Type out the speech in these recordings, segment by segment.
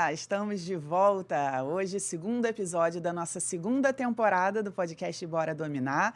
Olá, estamos de volta. Hoje, segundo episódio da nossa segunda temporada do podcast Bora Dominar.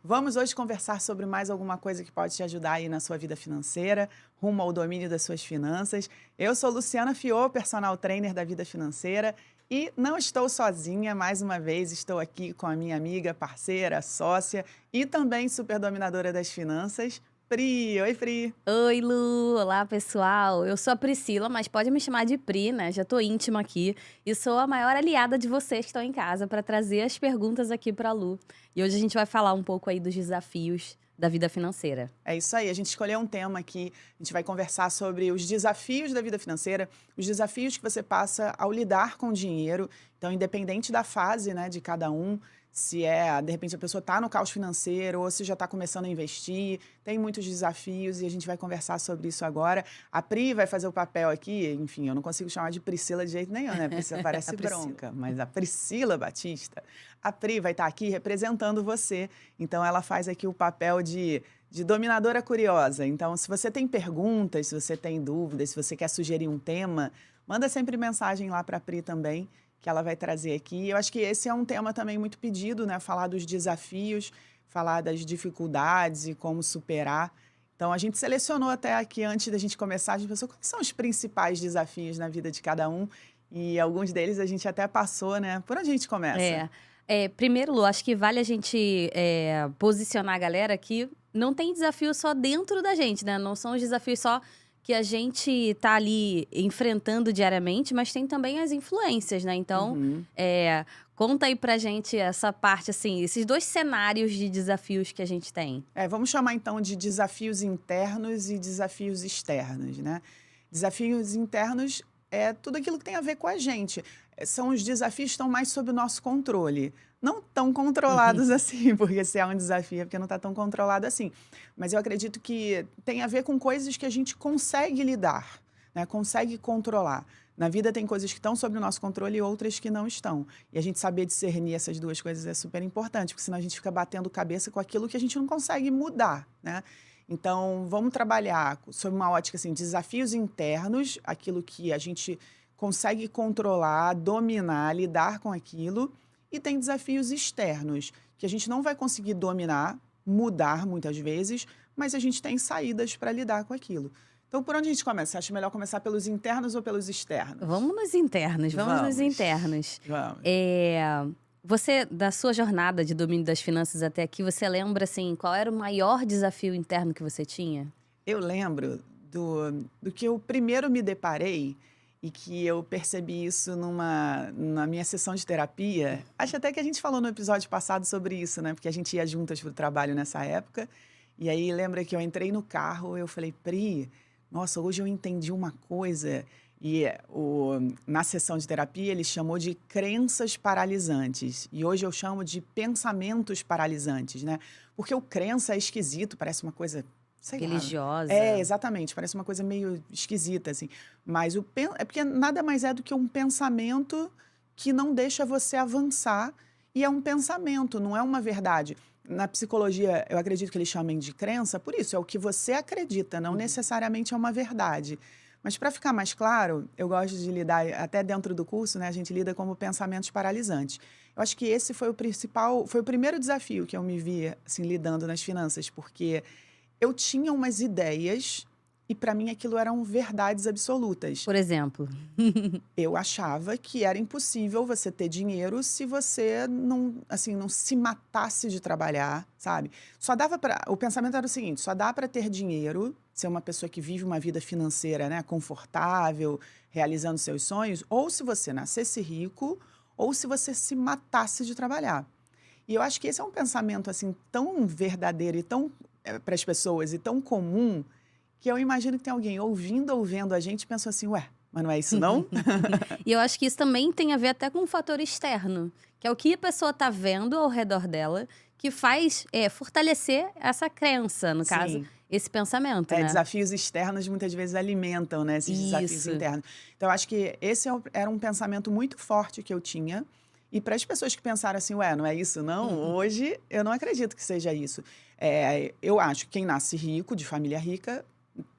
Vamos hoje conversar sobre mais alguma coisa que pode te ajudar aí na sua vida financeira, rumo ao domínio das suas finanças. Eu sou Luciana Fiô, personal trainer da vida financeira, e não estou sozinha, mais uma vez estou aqui com a minha amiga, parceira, sócia e também super dominadora das finanças, Pri. Oi, Pri. Oi, Lu! Olá, pessoal! Eu sou a Priscila, mas pode me chamar de Pri, né? Já tô íntima aqui. E sou a maior aliada de vocês que estão em casa para trazer as perguntas aqui pra Lu. E hoje a gente vai falar um pouco aí dos desafios da vida financeira. É isso aí, a gente escolheu um tema aqui, a gente vai conversar sobre os desafios da vida financeira, os desafios que você passa ao lidar com o dinheiro. Então, independente da fase, né, de cada um, se de repente, a pessoa está no caos financeiro ou se já está começando a investir, tem muitos desafios e a gente vai conversar sobre isso agora. A Pri vai fazer o papel aqui, enfim, eu não consigo chamar de Priscila de jeito nenhum, né? Priscila parece bronca, mas a Priscila Batista, a Pri vai estar aqui representando você. Então, ela faz aqui o papel de dominadora curiosa. Então, se você tem perguntas, se você tem dúvidas, se você quer sugerir um tema, manda sempre mensagem lá para a Pri também, que ela vai trazer aqui. Eu acho que esse é um tema também muito pedido, né? Falar dos desafios, falar das dificuldades e como superar. Então, a gente selecionou até aqui, antes da gente começar, a gente pensou quais são os principais desafios na vida de cada um. E alguns deles a gente até passou, né? Por onde a gente começa? Primeiro, Lu, acho que vale a gente posicionar a galera que não tem desafio só dentro da gente, né? Não são os desafios só que a gente tá ali enfrentando diariamente, mas tem também as influências, né? Então, conta aí pra gente essa parte, assim, esses dois cenários de desafios que a gente tem. Vamos chamar então de desafios internos e desafios externos, né? Desafios internos é tudo aquilo que tem a ver com a gente. São os desafios que estão mais sob o nosso controle. Não tão controlados assim, porque se é um desafio é porque não está tão controlado assim. Mas eu acredito que tem a ver com coisas que a gente consegue lidar, né? Consegue controlar. Na vida tem coisas que estão sob o nosso controle e outras que não estão. E a gente saber discernir essas duas coisas é super importante, porque senão a gente fica batendo cabeça com aquilo que a gente não consegue mudar, né? Então, vamos trabalhar sob uma ótica assim, desafios internos, aquilo que a gente consegue controlar, dominar, lidar com aquilo. E tem desafios externos, que a gente não vai conseguir dominar, mudar muitas vezes, mas a gente tem saídas para lidar com aquilo. Então, por onde a gente começa? Você acha melhor começar pelos internos ou pelos externos? Vamos nos internos, vamos nos internos. Vamos. Você, da sua jornada de domínio das finanças até aqui, você lembra, assim, qual era o maior desafio interno que você tinha? Eu lembro do que eu primeiro me deparei e que eu percebi isso na minha sessão de terapia. Acho até que a gente falou no episódio passado sobre isso, né? Porque a gente ia juntas para o trabalho nessa época. E aí, lembra que eu entrei no carro, eu falei, Pri, nossa, hoje eu entendi uma coisa. E na sessão de terapia, ele chamou de crenças paralisantes. E hoje eu chamo de pensamentos paralisantes, né? Porque o crença é esquisito, parece uma coisa, sei lá. Religiosa. Exatamente, parece uma coisa meio esquisita, assim. Mas é porque nada mais é do que um pensamento que não deixa você avançar. E é um pensamento, não é uma verdade. Na psicologia, eu acredito que eles chamem de crença, por isso, é o que você acredita, não necessariamente é uma verdade. Mas para ficar mais claro, eu gosto de lidar, até dentro do curso, né, a gente lida como pensamentos paralisantes. Eu acho que esse foi foi o primeiro desafio que eu me vi assim, lidando nas finanças, porque eu tinha umas ideias e para mim aquilo eram verdades absolutas. Por exemplo? Eu achava que era impossível você ter dinheiro se você não se matasse de trabalhar, sabe? O pensamento era o seguinte, só dá para ter dinheiro, ser uma pessoa que vive uma vida financeira, né, confortável, realizando seus sonhos, ou se você nascesse rico, ou se você se matasse de trabalhar. E eu acho que esse é um pensamento assim tão verdadeiro e tão para as pessoas e tão comum, que eu imagino que tem alguém ouvindo ou vendo a gente e pensou assim, ué, mas não é isso não? E eu acho que isso também tem a ver até com um fator externo, que é o que a pessoa tá vendo ao redor dela, que faz fortalecer essa crença, no caso, esse pensamento, né? Desafios externos muitas vezes alimentam, né, esses desafios internos. Então, eu acho que esse era um pensamento muito forte que eu tinha. E para as pessoas que pensaram assim, ué, não é isso não? Hoje, eu não acredito que seja isso. Eu acho que quem nasce rico, de família rica,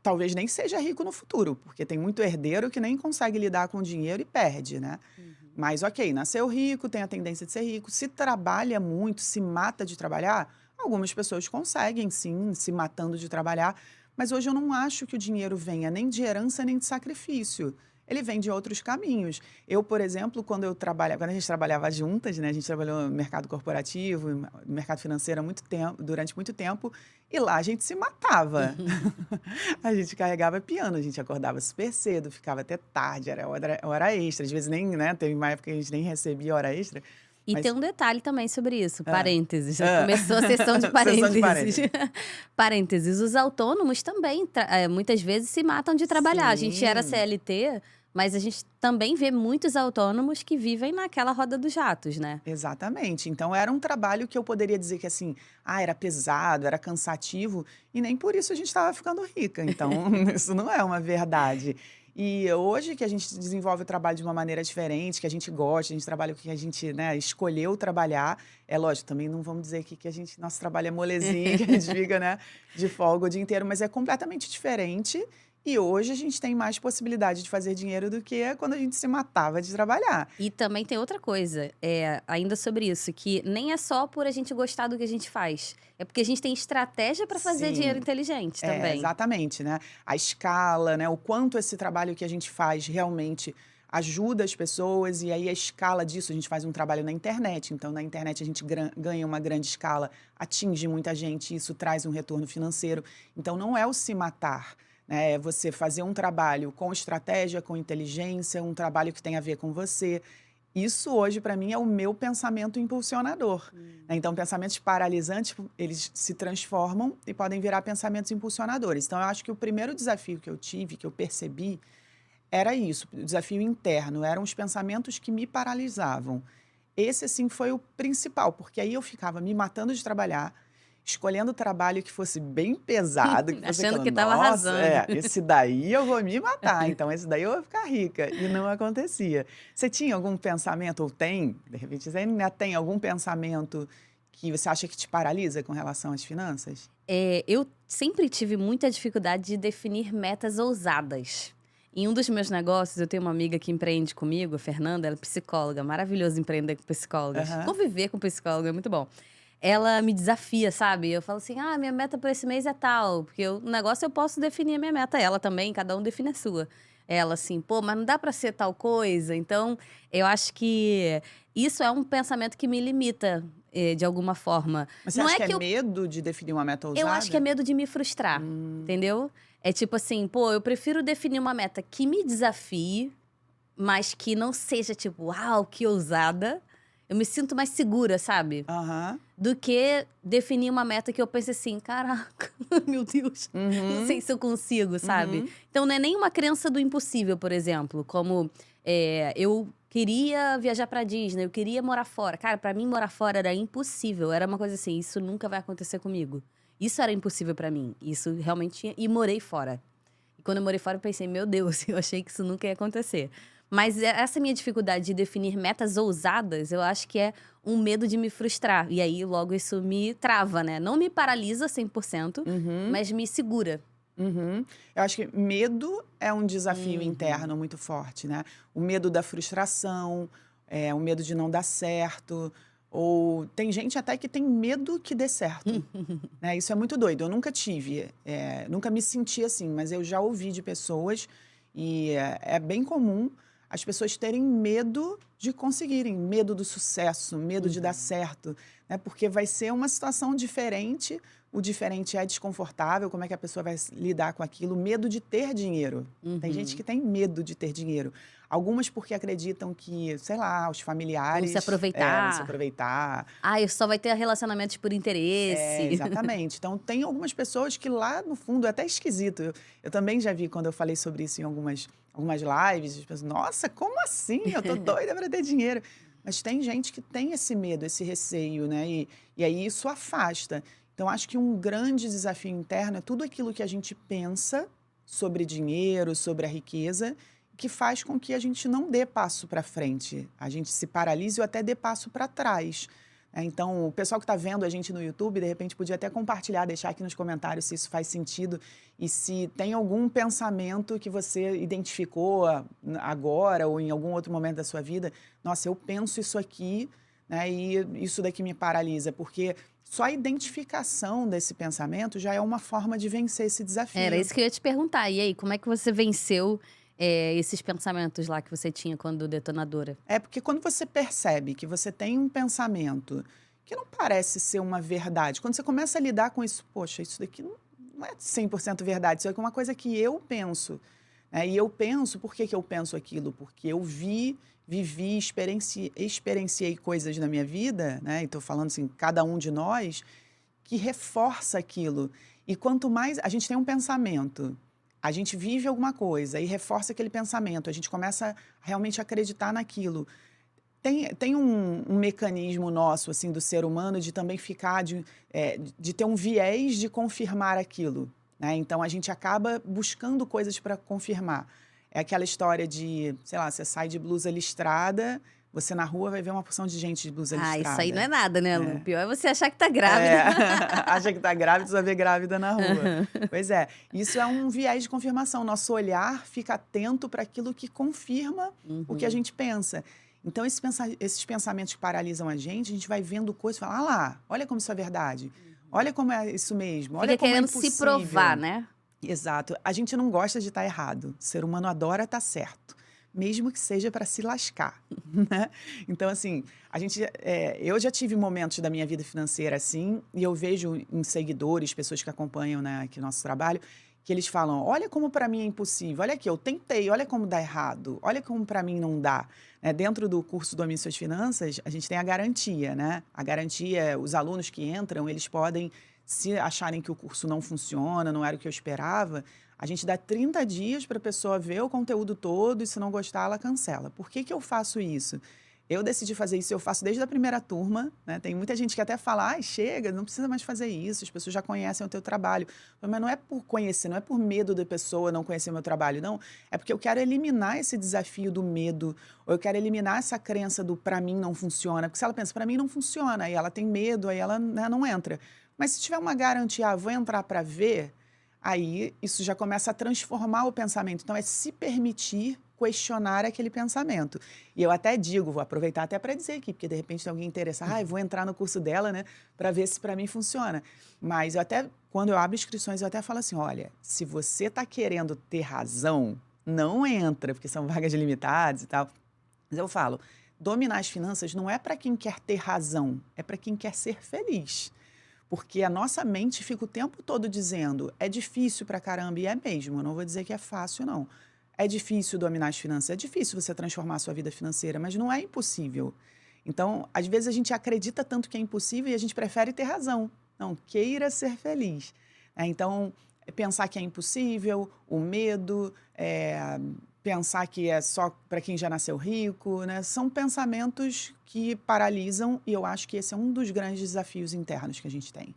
talvez nem seja rico no futuro, porque tem muito herdeiro que nem consegue lidar com o dinheiro e perde, né? Mas ok, nasceu rico, tem a tendência de ser rico, se trabalha muito, se mata de trabalhar, algumas pessoas conseguem sim, se matando de trabalhar, mas hoje eu não acho que o dinheiro venha nem de herança nem de sacrifício. Ele vem de outros caminhos. Eu, por exemplo, quando a gente trabalhava juntas, né? A gente trabalhou no mercado corporativo, no mercado financeiro há muito tempo, durante muito tempo, e lá a gente se matava. A gente carregava piano, a gente acordava super cedo, ficava até tarde, era hora extra. Às vezes nem, né? Teve uma época que a gente nem recebia hora extra. E Mas tem um detalhe também sobre isso, Ah, parênteses. Já ah. começou a sessão de Sessão de parênteses. parênteses. Parênteses. Os autônomos também, muitas vezes, se matam de trabalhar. A gente era Sim. CLT, mas a gente também vê muitos autônomos que vivem naquela roda dos ratos, né? Exatamente. Então era um trabalho que eu poderia dizer que assim, era pesado, era cansativo, e nem por isso a gente estava ficando rica. Então, isso não é uma verdade. E hoje que a gente desenvolve o trabalho de uma maneira diferente, que a gente gosta, a gente trabalha o que a gente, né, escolheu trabalhar. É lógico, também não vamos dizer aqui que nosso trabalho é molezinha, que a gente fica, né, de folga o dia inteiro, mas é completamente diferente. E hoje a gente tem mais possibilidade de fazer dinheiro do que quando a gente se matava de trabalhar. E também tem outra coisa, ainda sobre isso, que nem é só por a gente gostar do que a gente faz. É porque a gente tem estratégia para fazer dinheiro Sim. inteligente É, também. exatamente, né? A escala, né? O quanto esse trabalho que a gente faz realmente ajuda as pessoas, e aí a escala disso, a gente faz um trabalho na internet. Então, na internet a gente ganha uma grande escala, atinge muita gente, isso traz um retorno financeiro. Então, não é o se matar, né? É você fazer um trabalho com estratégia, com inteligência, um trabalho que tem a ver com você. Isso hoje, para mim, é o meu pensamento impulsionador, né? Então, pensamentos paralisantes, eles se transformam e podem virar pensamentos impulsionadores. Então, eu acho que o primeiro desafio que eu tive, que eu percebi, era isso, o desafio interno, eram os pensamentos que me paralisavam. Esse, assim, foi o principal, porque aí eu ficava me matando de trabalhar, escolhendo trabalho que fosse bem pesado, que fosse Achando aquilo, que tava nossa, arrasando. esse daí eu vou me matar, então esse daí eu vou ficar rica. E não acontecia. Você tinha algum pensamento, ou tem, de repente você ainda tem algum pensamento que você acha que te paralisa com relação às finanças? Eu sempre tive muita dificuldade de definir metas ousadas. Em um dos meus negócios, eu tenho uma amiga que empreende comigo, a Fernanda, ela é psicóloga, maravilhoso empreender com psicólogas. Aham. Conviver com psicóloga é muito bom. Ela me desafia, sabe? Eu falo assim: minha meta para esse mês é tal, porque o negócio eu posso definir a minha meta, ela também, cada um define a sua. Ela assim, pô, mas não dá para ser tal coisa. Então, eu acho que isso é um pensamento que me limita, de alguma forma. Mas você Não acha é que é que eu medo de definir uma meta eu acho que é ousada? medo de me frustrar, Hum, entendeu? É tipo assim, pô, eu prefiro definir uma meta que me desafie, mas que não seja tipo, uau, que ousada. Eu me sinto mais segura, sabe? aham. Do que definir uma meta que eu pense assim, caraca, meu Deus, não sei Uhum, se eu consigo, sabe? uhum. Então não é nem uma crença do impossível, por exemplo, como eu queria viajar pra Disney, eu queria morar fora. Cara, pra mim morar fora era impossível, era uma coisa assim, isso nunca vai acontecer comigo. Isso era impossível pra mim, isso realmente tinha, e morei fora. E quando eu morei fora, eu pensei, meu Deus, eu achei que isso nunca ia acontecer. Mas essa minha dificuldade de definir metas ousadas, eu acho que é um medo de me frustrar. E aí, logo, isso me trava, né? Não me paralisa 100%, Uhum, mas me segura. uhum. Eu acho que medo é um desafio Uhum. interno muito forte, né? O medo da frustração, o medo de não dar certo, ou tem gente até que tem medo que dê certo, né? Isso é muito doido. Eu nunca tive, nunca me senti assim, mas eu já ouvi de pessoas e é bem comum as pessoas terem medo de conseguirem, medo do sucesso, medo de dar Uhum. certo, né? Porque vai ser uma situação diferente. O diferente é desconfortável, como é que a pessoa vai lidar com aquilo? Medo de ter dinheiro. Tem gente que Uhum. tem medo de ter dinheiro. Algumas porque acreditam que, sei lá, os Vão se familiares vão se aproveitar. aproveitar. Eu só vai ter relacionamentos por É, interesse. exatamente. Então, tem algumas pessoas que lá no fundo é até esquisito. Eu também já vi quando eu falei sobre isso em algumas lives, as pessoas, nossa, como assim? Eu tô doida para ter dinheiro. Mas tem gente que tem esse medo, esse receio, né? E aí isso afasta. Então, acho que um grande desafio interno é tudo aquilo que a gente pensa sobre dinheiro, sobre a riqueza, que faz com que a gente não dê passo para frente. A gente se paralise ou até dê passo para trás. Então, o pessoal que está vendo a gente no YouTube, de repente, podia até compartilhar, deixar aqui nos comentários se isso faz sentido e se tem algum pensamento que você identificou agora ou em algum outro momento da sua vida. Nossa, eu penso isso aqui, né, e isso daqui me paralisa, porque só a identificação desse pensamento já é uma forma de vencer esse desafio. Era isso que eu ia te perguntar. E aí, como é que você venceu esses pensamentos lá que você tinha quando detonadora? É porque quando você percebe que você tem um pensamento que não parece ser uma verdade, quando você começa a lidar com isso, poxa, isso daqui não é 100% verdade, isso aqui é uma coisa que eu penso. Né? E eu penso, por que eu penso aquilo? Porque eu vivi, experienciei coisas na minha vida, né? E estou falando assim, cada um de nós, que reforça aquilo. E quanto mais a gente tem um pensamento, a gente vive alguma coisa e reforça aquele pensamento, a gente começa realmente a acreditar naquilo. Tem um mecanismo nosso, assim, do ser humano de também ficar, de ter um viés de confirmar aquilo, né? Então, a gente acaba buscando coisas para confirmar. É aquela história de, sei lá, você sai de blusa listrada, você na rua vai ver uma porção de gente de blusa listrada. Isso aí não é nada, né, Lu? Pior é você achar que tá grávida. Acha que tá grávida, você vai ver grávida na rua. Pois é, isso é um viés de confirmação. Nosso olhar fica atento para aquilo que confirma o que a gente pensa. Então, esses pensamentos que paralisam a gente vai vendo coisas e fala, ah lá, olha como isso é verdade. Olha como é isso mesmo. Olha Fica como querendo é impossível. se provar, né? Exato. A gente não gosta de estar errado. O ser humano adora estar certo, mesmo que seja para se lascar, né? Então, assim, eu já tive momentos da minha vida financeira assim, e eu vejo em seguidores, pessoas que acompanham, né, aqui o nosso trabalho, que eles falam, olha como para mim é impossível, olha aqui, eu tentei, olha como dá errado, olha como para mim não dá. Dentro do curso Domine Suas Finanças, a gente tem a garantia, né? A garantia, os alunos que entram, eles podem, se acharem que o curso não funciona, não era o que eu esperava, a gente dá 30 dias para a pessoa ver o conteúdo todo e, se não gostar, ela cancela. Por que eu faço isso? Eu decidi fazer isso, eu faço desde a primeira turma, né? Tem muita gente que até fala, ai, chega, não precisa mais fazer isso, as pessoas já conhecem o teu trabalho. Mas não é por conhecer, não é por medo da pessoa não conhecer o meu trabalho, não. É porque eu quero eliminar esse desafio do medo, ou eu quero eliminar essa crença do para mim não funciona. Porque se ela pensa, para mim não funciona, aí ela tem medo, aí ela, né, não entra. Mas se tiver uma garantia, vou entrar para ver, aí isso já começa a transformar o pensamento. Então, é se permitir questionar aquele pensamento. E eu até digo, vou aproveitar até para dizer aqui, porque de repente tem alguém interessado, vou entrar no curso dela, né, para ver se para mim funciona. Mas quando eu abro inscrições, eu até falo assim, olha, se você está querendo ter razão, não entra, porque são vagas limitadas e tal. Mas eu falo, dominar as finanças não é para quem quer ter razão, é para quem quer ser feliz. Porque a nossa mente fica o tempo todo dizendo, é difícil pra caramba, e é mesmo, eu não vou dizer que é fácil, não. É difícil dominar as finanças, é difícil você transformar a sua vida financeira, mas não é impossível. Então, às vezes a gente acredita tanto que é impossível e a gente prefere ter razão. Não, queira ser feliz. Então, pensar que é impossível, o medo, pensar que é só para quem já nasceu rico, né? São pensamentos que paralisam e eu acho que esse é um dos grandes desafios internos que a gente tem.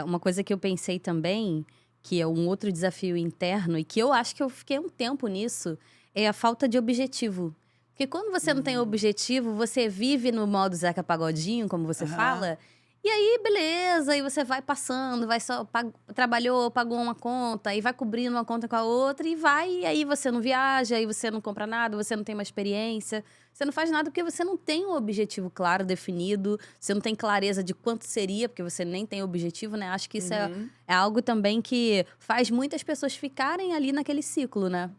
Uma coisa que eu pensei também, que é um outro desafio interno, e que eu acho que eu fiquei um tempo nisso, é a falta de objetivo. Porque quando você não tem objetivo, você vive no modo Zeca Pagodinho, como você fala, e aí, beleza, e você vai passando, trabalhou, pagou uma conta, e vai cobrindo uma conta com a outra, e aí você não viaja, aí você não compra nada, você não tem uma experiência, você não faz nada porque você não tem um objetivo claro, definido, você não tem clareza de quanto seria, porque você nem tem objetivo, né? Acho que isso é algo também que faz muitas pessoas ficarem ali naquele ciclo, né?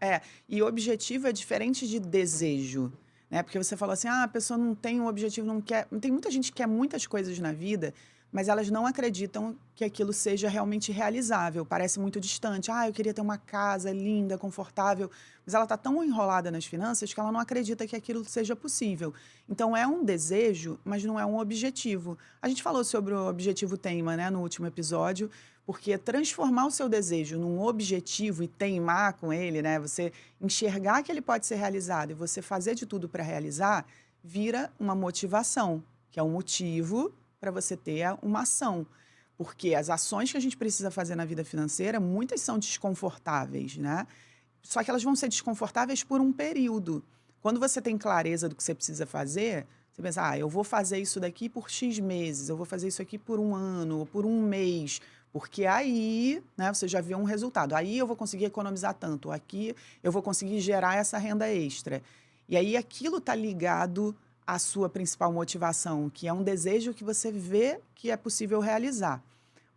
E objetivo é diferente de desejo. Né? Porque você falou assim, a pessoa não tem um objetivo, não quer... Tem muita gente que quer muitas coisas na vida, mas elas não acreditam que aquilo seja realmente realizável. Parece muito distante. Eu queria ter uma casa linda, confortável. Mas ela está tão enrolada nas finanças que ela não acredita que aquilo seja possível. Então, é um desejo, mas não é um objetivo. A gente falou sobre o objetivo teima, né, no último episódio, porque transformar o seu desejo num objetivo e teimar com ele, né, você enxergar que ele pode ser realizado e você fazer de tudo para realizar, vira uma motivação, que é um motivo para você ter uma ação. Porque as ações que a gente precisa fazer na vida financeira, muitas são desconfortáveis, né? Só que elas vão ser desconfortáveis por um período. Quando você tem clareza do que você precisa fazer, Você pensa, eu vou fazer isso daqui por X meses, eu vou fazer isso aqui por um ano, ou por um mês, porque aí, né, você já viu um resultado. Aí eu vou conseguir economizar tanto, aqui eu vou conseguir gerar essa renda extra. E aí aquilo está ligado à sua principal motivação, que é um desejo que você vê que é possível realizar.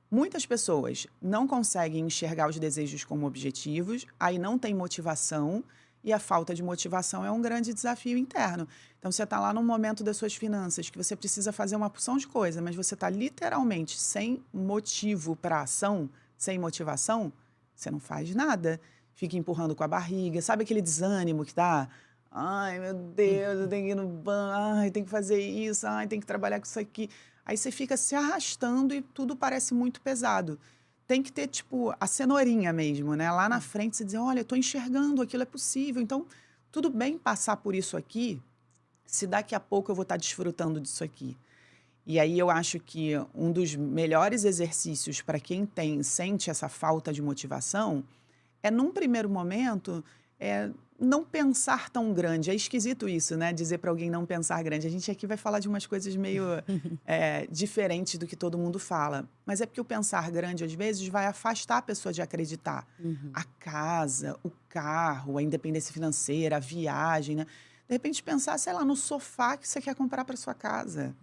Muitas pessoas não conseguem enxergar os desejos como objetivos, aí não tem motivação, e a falta de motivação é um grande desafio interno. Então, você está lá num momento das suas finanças que você precisa fazer uma porção de coisa, mas você está literalmente sem motivo para a ação, sem motivação, você não faz nada. Fica empurrando com a barriga. Sabe aquele desânimo que dá? Ai, meu Deus, eu tenho que ir no banco, ai, tem que fazer isso, ai, tem que trabalhar com isso aqui. Aí você fica se arrastando e tudo parece muito pesado. Tem que ter, tipo, a cenourinha mesmo, né? Lá na frente você dizer, olha, eu estou enxergando, aquilo é possível. Então, tudo bem passar por isso aqui, se daqui a pouco eu vou estar desfrutando disso aqui. E aí eu acho que um dos melhores exercícios para quem sente essa falta de motivação é, num primeiro momento, não pensar tão grande. É esquisito isso, né? Dizer para alguém não pensar grande. A gente aqui vai falar de umas coisas meio diferentes do que todo mundo fala. Mas é porque o pensar grande, às vezes, vai afastar a pessoa de acreditar. A casa, o carro, a independência financeira, a viagem, né? De repente, pensar, sei lá, no sofá que você quer comprar para sua casa.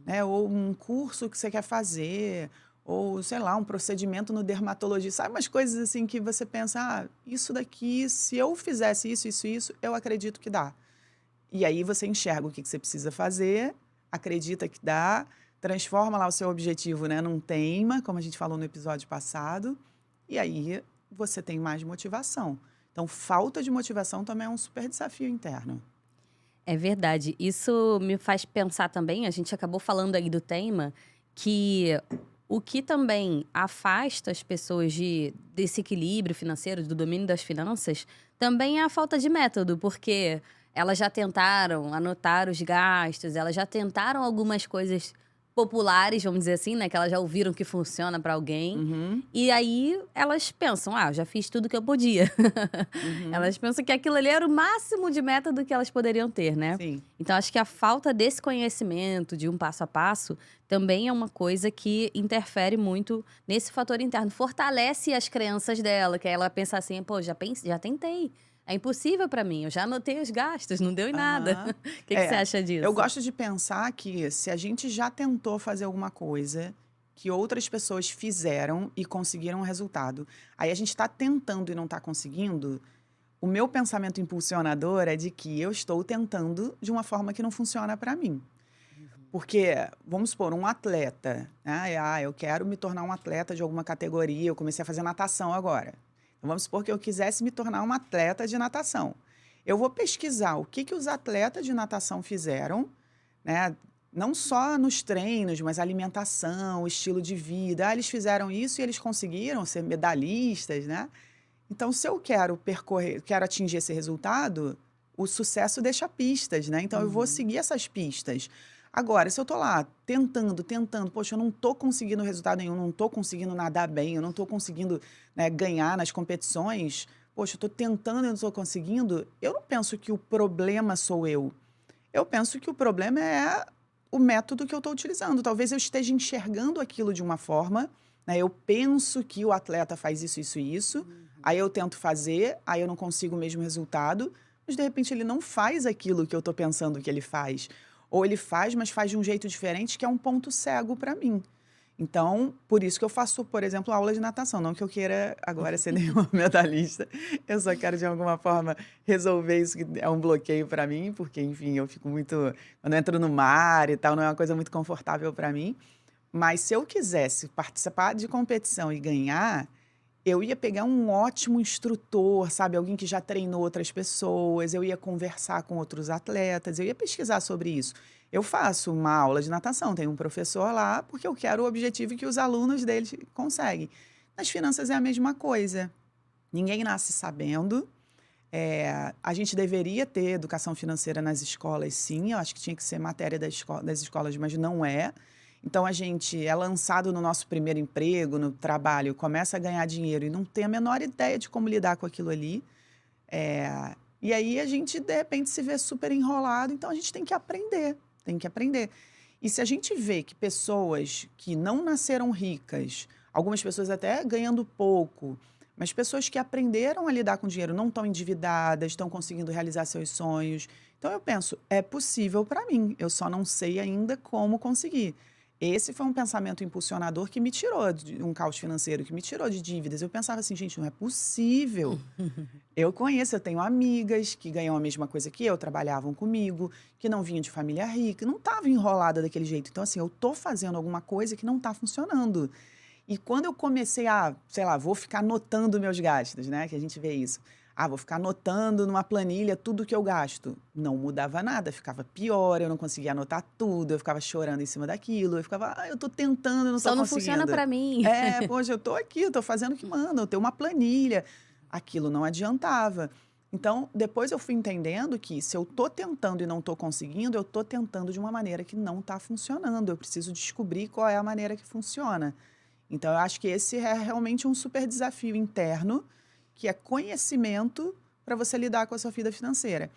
Né? Ou um curso que você quer fazer, ou, sei lá, um procedimento no dermatologista. Sabe umas coisas assim que você pensa, isso daqui, se eu fizesse isso, eu acredito que dá. E aí você enxerga o que você precisa fazer, acredita que dá, transforma lá o seu objetivo, né, num tema, como a gente falou no episódio passado, e aí você tem mais motivação. Então, falta de motivação também é um super desafio interno. É verdade. Isso me faz pensar também, a gente acabou falando aí do tema, que o que também afasta as pessoas desse equilíbrio financeiro, do domínio das finanças, também é a falta de método, porque elas já tentaram anotar os gastos, elas já tentaram algumas coisas populares, vamos dizer assim, né? Que elas já ouviram que funciona para alguém. E aí elas pensam, eu já fiz tudo que eu podia. Elas pensam que aquilo ali era o máximo de método que elas poderiam ter, né? Sim. Então, acho que a falta desse conhecimento, de um passo a passo, também é uma coisa que interfere muito nesse fator interno. Fortalece as crenças dela, que aí ela pensa assim, já tentei. É impossível para mim, eu já anotei os gastos, não deu em nada. O que você acha disso? Eu gosto de pensar que se a gente já tentou fazer alguma coisa que outras pessoas fizeram e conseguiram um resultado, aí a gente está tentando e não está conseguindo, o meu pensamento impulsionador é de que eu estou tentando de uma forma que não funciona para mim. Porque, vamos supor, um atleta, né? Eu quero me tornar um atleta de alguma categoria, eu comecei a fazer natação agora. Então, vamos supor que eu quisesse me tornar um atleta de natação. Eu vou pesquisar o que os atletas de natação fizeram, né? Não só nos treinos, mas alimentação, estilo de vida. Eles fizeram isso e eles conseguiram ser medalhistas, né? Então, se eu quero atingir esse resultado, o sucesso deixa pistas, né? Então, eu vou seguir essas pistas. Agora, se eu tô lá tentando, poxa, eu não tô conseguindo resultado nenhum, não tô conseguindo nadar bem, eu não tô conseguindo, né, ganhar nas competições, poxa, eu tô tentando e não tô conseguindo, eu não penso que o problema sou eu. Eu penso que o problema é o método que eu estou utilizando. Talvez eu esteja enxergando aquilo de uma forma, né? Eu penso que o atleta faz isso e isso, aí eu tento fazer, aí eu não consigo o mesmo resultado, mas de repente ele não faz aquilo que eu estou pensando que ele faz. Ou ele faz, mas faz de um jeito diferente, que é um ponto cego para mim. Então, por isso que eu faço, por exemplo, aula de natação. Não que eu queira agora ser nenhuma medalhista, eu só quero, de alguma forma, resolver isso que é um bloqueio para mim, porque, enfim, eu fico muito... Quando eu entro no mar e tal, não é uma coisa muito confortável para mim. Mas se eu quisesse participar de competição e ganhar, eu ia pegar um ótimo instrutor, sabe? Alguém que já treinou outras pessoas, eu ia conversar com outros atletas, eu ia pesquisar sobre isso. Eu faço uma aula de natação, tem um professor lá, porque eu quero o objetivo que os alunos dele conseguem. Nas finanças é a mesma coisa. Ninguém nasce sabendo. A gente deveria ter educação financeira nas escolas, sim. Eu acho que tinha que ser matéria das escolas, mas não é. Então, a gente é lançado no nosso primeiro emprego, no trabalho, começa a ganhar dinheiro e não tem a menor ideia de como lidar com aquilo ali. E aí, a gente, de repente, se vê super enrolado. Então, a gente tem que aprender. tem que aprender. E se a gente vê que pessoas que não nasceram ricas, algumas pessoas até ganhando pouco, mas pessoas que aprenderam a lidar com dinheiro não estão endividadas, estão conseguindo realizar seus sonhos. Então eu penso, é possível para mim, eu só não sei ainda como conseguir. Esse foi um pensamento impulsionador que me tirou de um caos financeiro, que me tirou de dívidas. Eu pensava assim, gente, não é possível. Eu tenho amigas que ganham a mesma coisa que eu, trabalhavam comigo, que não vinham de família rica, não estavam enrolada daquele jeito. Então, assim, eu tô fazendo alguma coisa que não está funcionando. E quando eu comecei a, sei lá, vou ficar anotando meus gastos, né? Que a gente vê isso. Vou ficar anotando numa planilha tudo que eu gasto. Não mudava nada, ficava pior, eu não conseguia anotar tudo, eu ficava chorando em cima daquilo, eu ficava, eu tô tentando, não tô Só não conseguindo. funciona pra mim. Poxa, eu tô aqui, eu tô fazendo o que manda, eu tenho uma planilha. Aquilo não adiantava. Então, depois eu fui entendendo que se eu tô tentando e não tô conseguindo, eu tô tentando de uma maneira que não tá funcionando. Eu preciso descobrir qual é a maneira que funciona. Então, eu acho que esse é realmente um super desafio interno, que é conhecimento para você lidar com a sua vida financeira.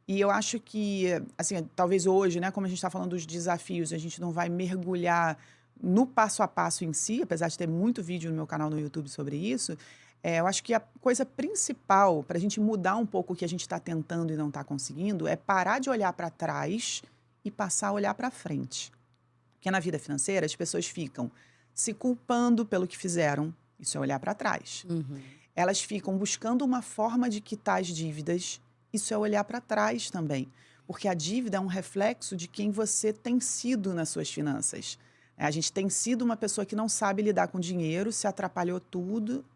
E eu acho que, assim, talvez hoje, né, como a gente está falando dos desafios, a gente não vai mergulhar no passo a passo em si, apesar de ter muito vídeo no meu canal no YouTube sobre isso. Eu acho que a coisa principal para a gente mudar um pouco o que a gente está tentando e não está conseguindo é parar de olhar para trás e passar a olhar para frente. Porque na vida financeira as pessoas ficam se culpando pelo que fizeram, isso é olhar para trás. Elas ficam buscando uma forma de quitar as dívidas, isso é olhar para trás também. Porque a dívida é um reflexo de quem você tem sido nas suas finanças. A gente tem sido uma pessoa que não sabe lidar com dinheiro, se atrapalhou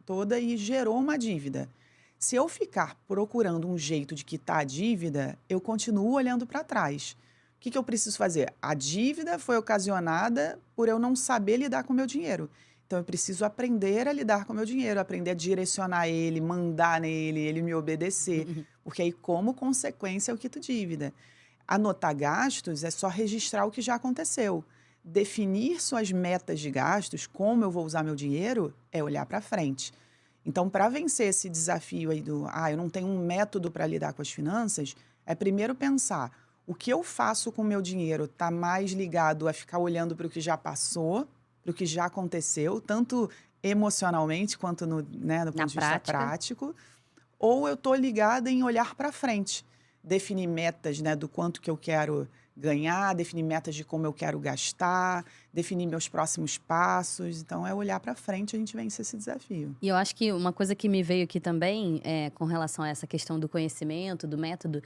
toda e gerou uma dívida. Se eu ficar procurando um jeito de quitar a dívida, eu continuo olhando para trás. O que eu preciso fazer? A dívida foi ocasionada por eu não saber lidar com o meu dinheiro. Então, eu preciso aprender a lidar com o meu dinheiro, aprender a direcionar ele, mandar nele, ele me obedecer. Porque aí, como consequência, eu quito dívida. Anotar gastos é só registrar o que já aconteceu. Definir suas metas de gastos, como eu vou usar meu dinheiro, é olhar para frente. Então, para vencer esse desafio aí eu não tenho um método para lidar com as finanças, é primeiro pensar, o que eu faço com o meu dinheiro está mais ligado a ficar olhando para o que já passou, para o que já aconteceu, tanto emocionalmente quanto no ponto de vista prático, ou eu estou ligada em olhar para frente, definir metas, do quanto que eu quero ganhar, definir metas de como eu quero gastar, definir meus próximos passos. Então, é olhar para frente, a gente vence esse desafio. E eu acho que uma coisa que me veio aqui também, com relação a essa questão do conhecimento, do método,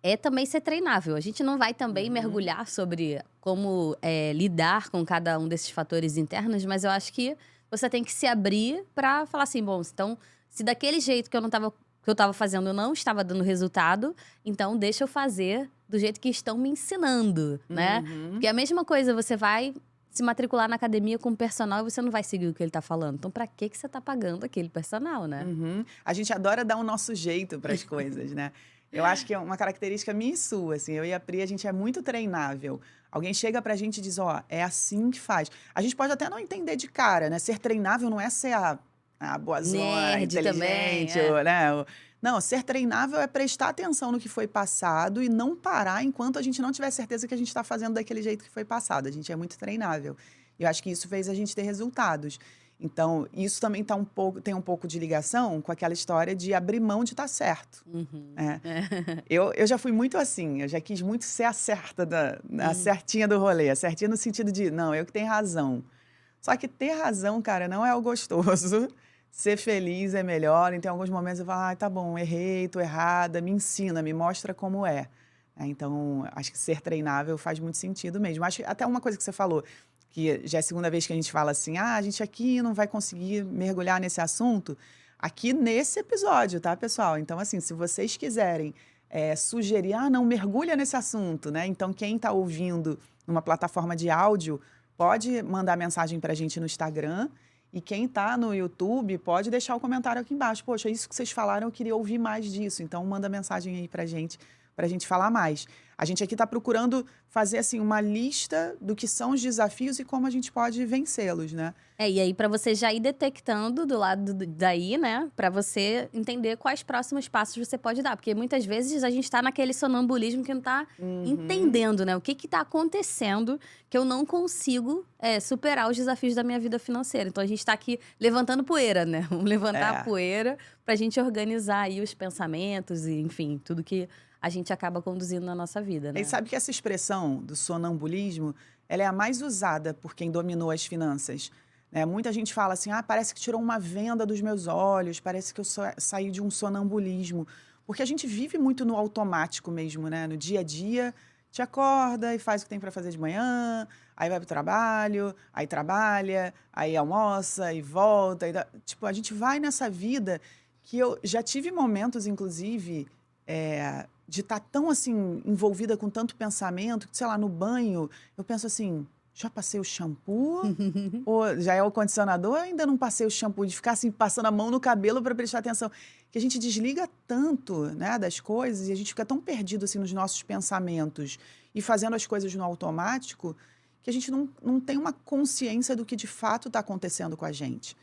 é também ser treinável. A gente não vai também mergulhar sobre como lidar com cada um desses fatores internos, mas eu acho que você tem que se abrir para falar assim, bom, então, se daquele jeito que eu estava fazendo não estava dando resultado, então deixa eu fazer do jeito que estão me ensinando, né? Porque é a mesma coisa, você vai se matricular na academia com um personal e você não vai seguir o que ele tá falando. Então, pra que você tá pagando aquele personal, né? A gente adora dar o nosso jeito para as coisas, né? Eu acho que é uma característica minha e sua, assim. Eu e a Pri, a gente é muito treinável. Alguém chega pra gente e diz, é assim que faz. A gente pode até não entender de cara, né? Ser treinável não é ser a boazona, Nerd inteligente, também, né? Não, ser treinável é prestar atenção no que foi passado e não parar enquanto a gente não tiver certeza que a gente está fazendo daquele jeito que foi passado. A gente é muito treinável. E eu acho que isso fez a gente ter resultados. Então, isso também tem um pouco de ligação com aquela história de abrir mão de estar certo. Eu já fui muito assim, eu já quis muito ser a certa, a certinha do rolê, a certinha no sentido de, não, eu que tenho razão. Só que ter razão, cara, não é o gostoso. Ser feliz é melhor. Então, em alguns momentos eu falo, tá bom, errei, tô errada, me ensina, me mostra como é. Então, acho que ser treinável faz muito sentido mesmo. Acho que até uma coisa que você falou, que já é a segunda vez que a gente fala assim, a gente aqui não vai conseguir mergulhar nesse assunto, aqui nesse episódio, tá, pessoal? Então, assim, se vocês quiserem sugerir, não, mergulha nesse assunto, né? Então, quem está ouvindo numa plataforma de áudio, pode mandar mensagem para a gente no Instagram. E quem está no YouTube pode deixar o comentário aqui embaixo. Poxa, isso que vocês falaram, eu queria ouvir mais disso. Então, manda mensagem aí para a gente para a gente falar mais. A gente aqui está procurando fazer assim uma lista do que são os desafios e como a gente pode vencê-los, né? E aí para você já ir detectando do lado daí, né? Para você entender quais próximos passos você pode dar. Porque muitas vezes a gente tá naquele sonambulismo que não tá entendendo, né? O que tá acontecendo que eu não consigo superar os desafios da minha vida financeira. Então a gente tá aqui levantando poeira, né? Vamos levantar a poeira pra gente organizar aí os pensamentos e, enfim, tudo que a gente acaba conduzindo na nossa vida, né? E sabe que essa expressão do sonambulismo, ela é a mais usada por quem dominou as finanças. Né? Muita gente fala assim, parece que tirou uma venda dos meus olhos, parece que eu saí de um sonambulismo. Porque a gente vive muito no automático mesmo, né? No dia a dia, te acorda e faz o que tem para fazer de manhã, aí vai para o trabalho, aí trabalha, aí almoça e volta. Tipo, a gente vai nessa vida que eu já tive momentos, inclusive, de estar tão, assim, envolvida com tanto pensamento, que, sei lá, no banho, eu penso assim, já passei o shampoo? Ou já é o condicionador? Ou ainda não passei o shampoo? De ficar, assim, passando a mão no cabelo para prestar atenção. Que a gente desliga tanto, né, das coisas e a gente fica tão perdido, assim, nos nossos pensamentos e fazendo as coisas no automático que a gente não tem uma consciência do que de fato está acontecendo com a gente.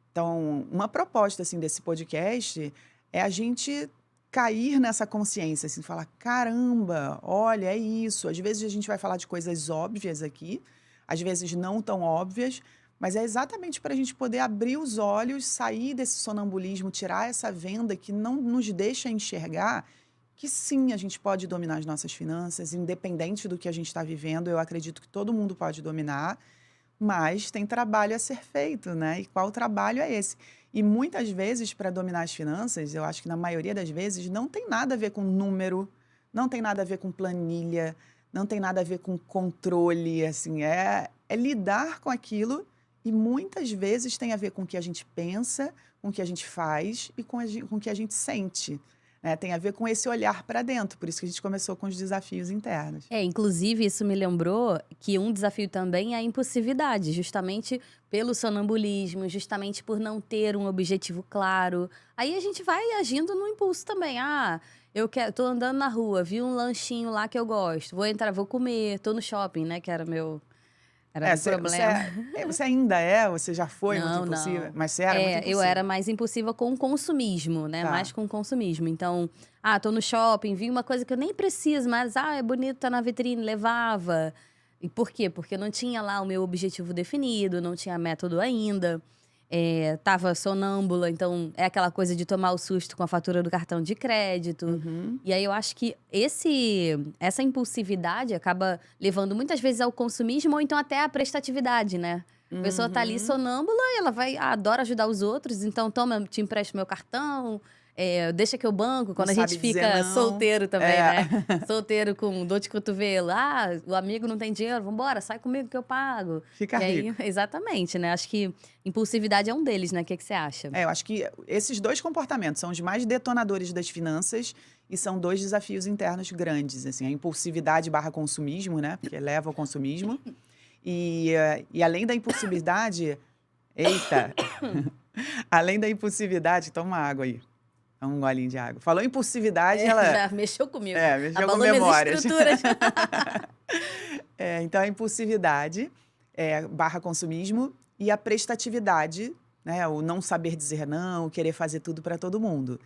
Então, uma proposta, assim, desse podcast é a gente cair nessa consciência, assim, falar, caramba, olha, é isso. Às vezes a gente vai falar de coisas óbvias aqui, às vezes não tão óbvias, mas é exatamente para a gente poder abrir os olhos, sair desse sonambulismo, tirar essa venda que não nos deixa enxergar que sim, a gente pode dominar as nossas finanças, independente do que a gente está vivendo, eu acredito que todo mundo pode dominar, mas tem trabalho a ser feito, né? E qual trabalho é esse? E muitas vezes, para dominar as finanças, eu acho que na maioria das vezes, não tem nada a ver com número, não tem nada a ver com planilha, não tem nada a ver com controle, assim, é lidar com aquilo e muitas vezes tem a ver com o que a gente pensa, com o que a gente faz e com o que a gente sente. Né? Tem a ver com esse olhar para dentro, por isso que a gente começou com os desafios internos. Inclusive, isso me lembrou que um desafio também é a impulsividade, justamente pelo sonambulismo, justamente por não ter um objetivo claro. Aí a gente vai agindo no impulso também. Tô andando na rua, vi um lanchinho lá que eu gosto, vou entrar, vou comer, tô no shopping, né, que era meu problema. Você ainda é? Você já foi muito Não, impulsiva? não. Mas você era muito impulsiva? Eu era mais impulsiva com o consumismo, né? Tá. Mais com o consumismo. Então, tô no shopping, vi uma coisa que eu nem preciso, mas é bonito, tá na vitrine, levava. E por quê? Porque eu não tinha lá o meu objetivo definido, não tinha método ainda. Tava sonâmbula, então é aquela coisa de tomar o susto com a fatura do cartão de crédito. E aí eu acho que essa impulsividade acaba levando muitas vezes ao consumismo ou então até à prestatividade, né? A pessoa tá ali sonâmbula e ela adora ajudar os outros, então toma, te empresto meu cartão, deixa que eu banco, quando a gente fica solteiro também, né? Solteiro com dor de cotovelo. O amigo não tem dinheiro, vambora, sai comigo que eu pago. Fica rico. Exatamente, né? Acho que impulsividade é um deles, né? O que você acha? Eu acho que esses dois comportamentos são os mais detonadores das finanças e são dois desafios internos grandes, assim, a impulsividade / consumismo, né? Porque leva ao consumismo. E além da impulsividade... Eita! Além da impulsividade... Toma água aí. Um golinho de água. Falou impulsividade, ela... Já mexeu comigo. Mexeu com memórias. Estruturas. Então, a impulsividade / consumismo e a prestatividade, né? O não saber dizer não, querer fazer tudo para todo mundo.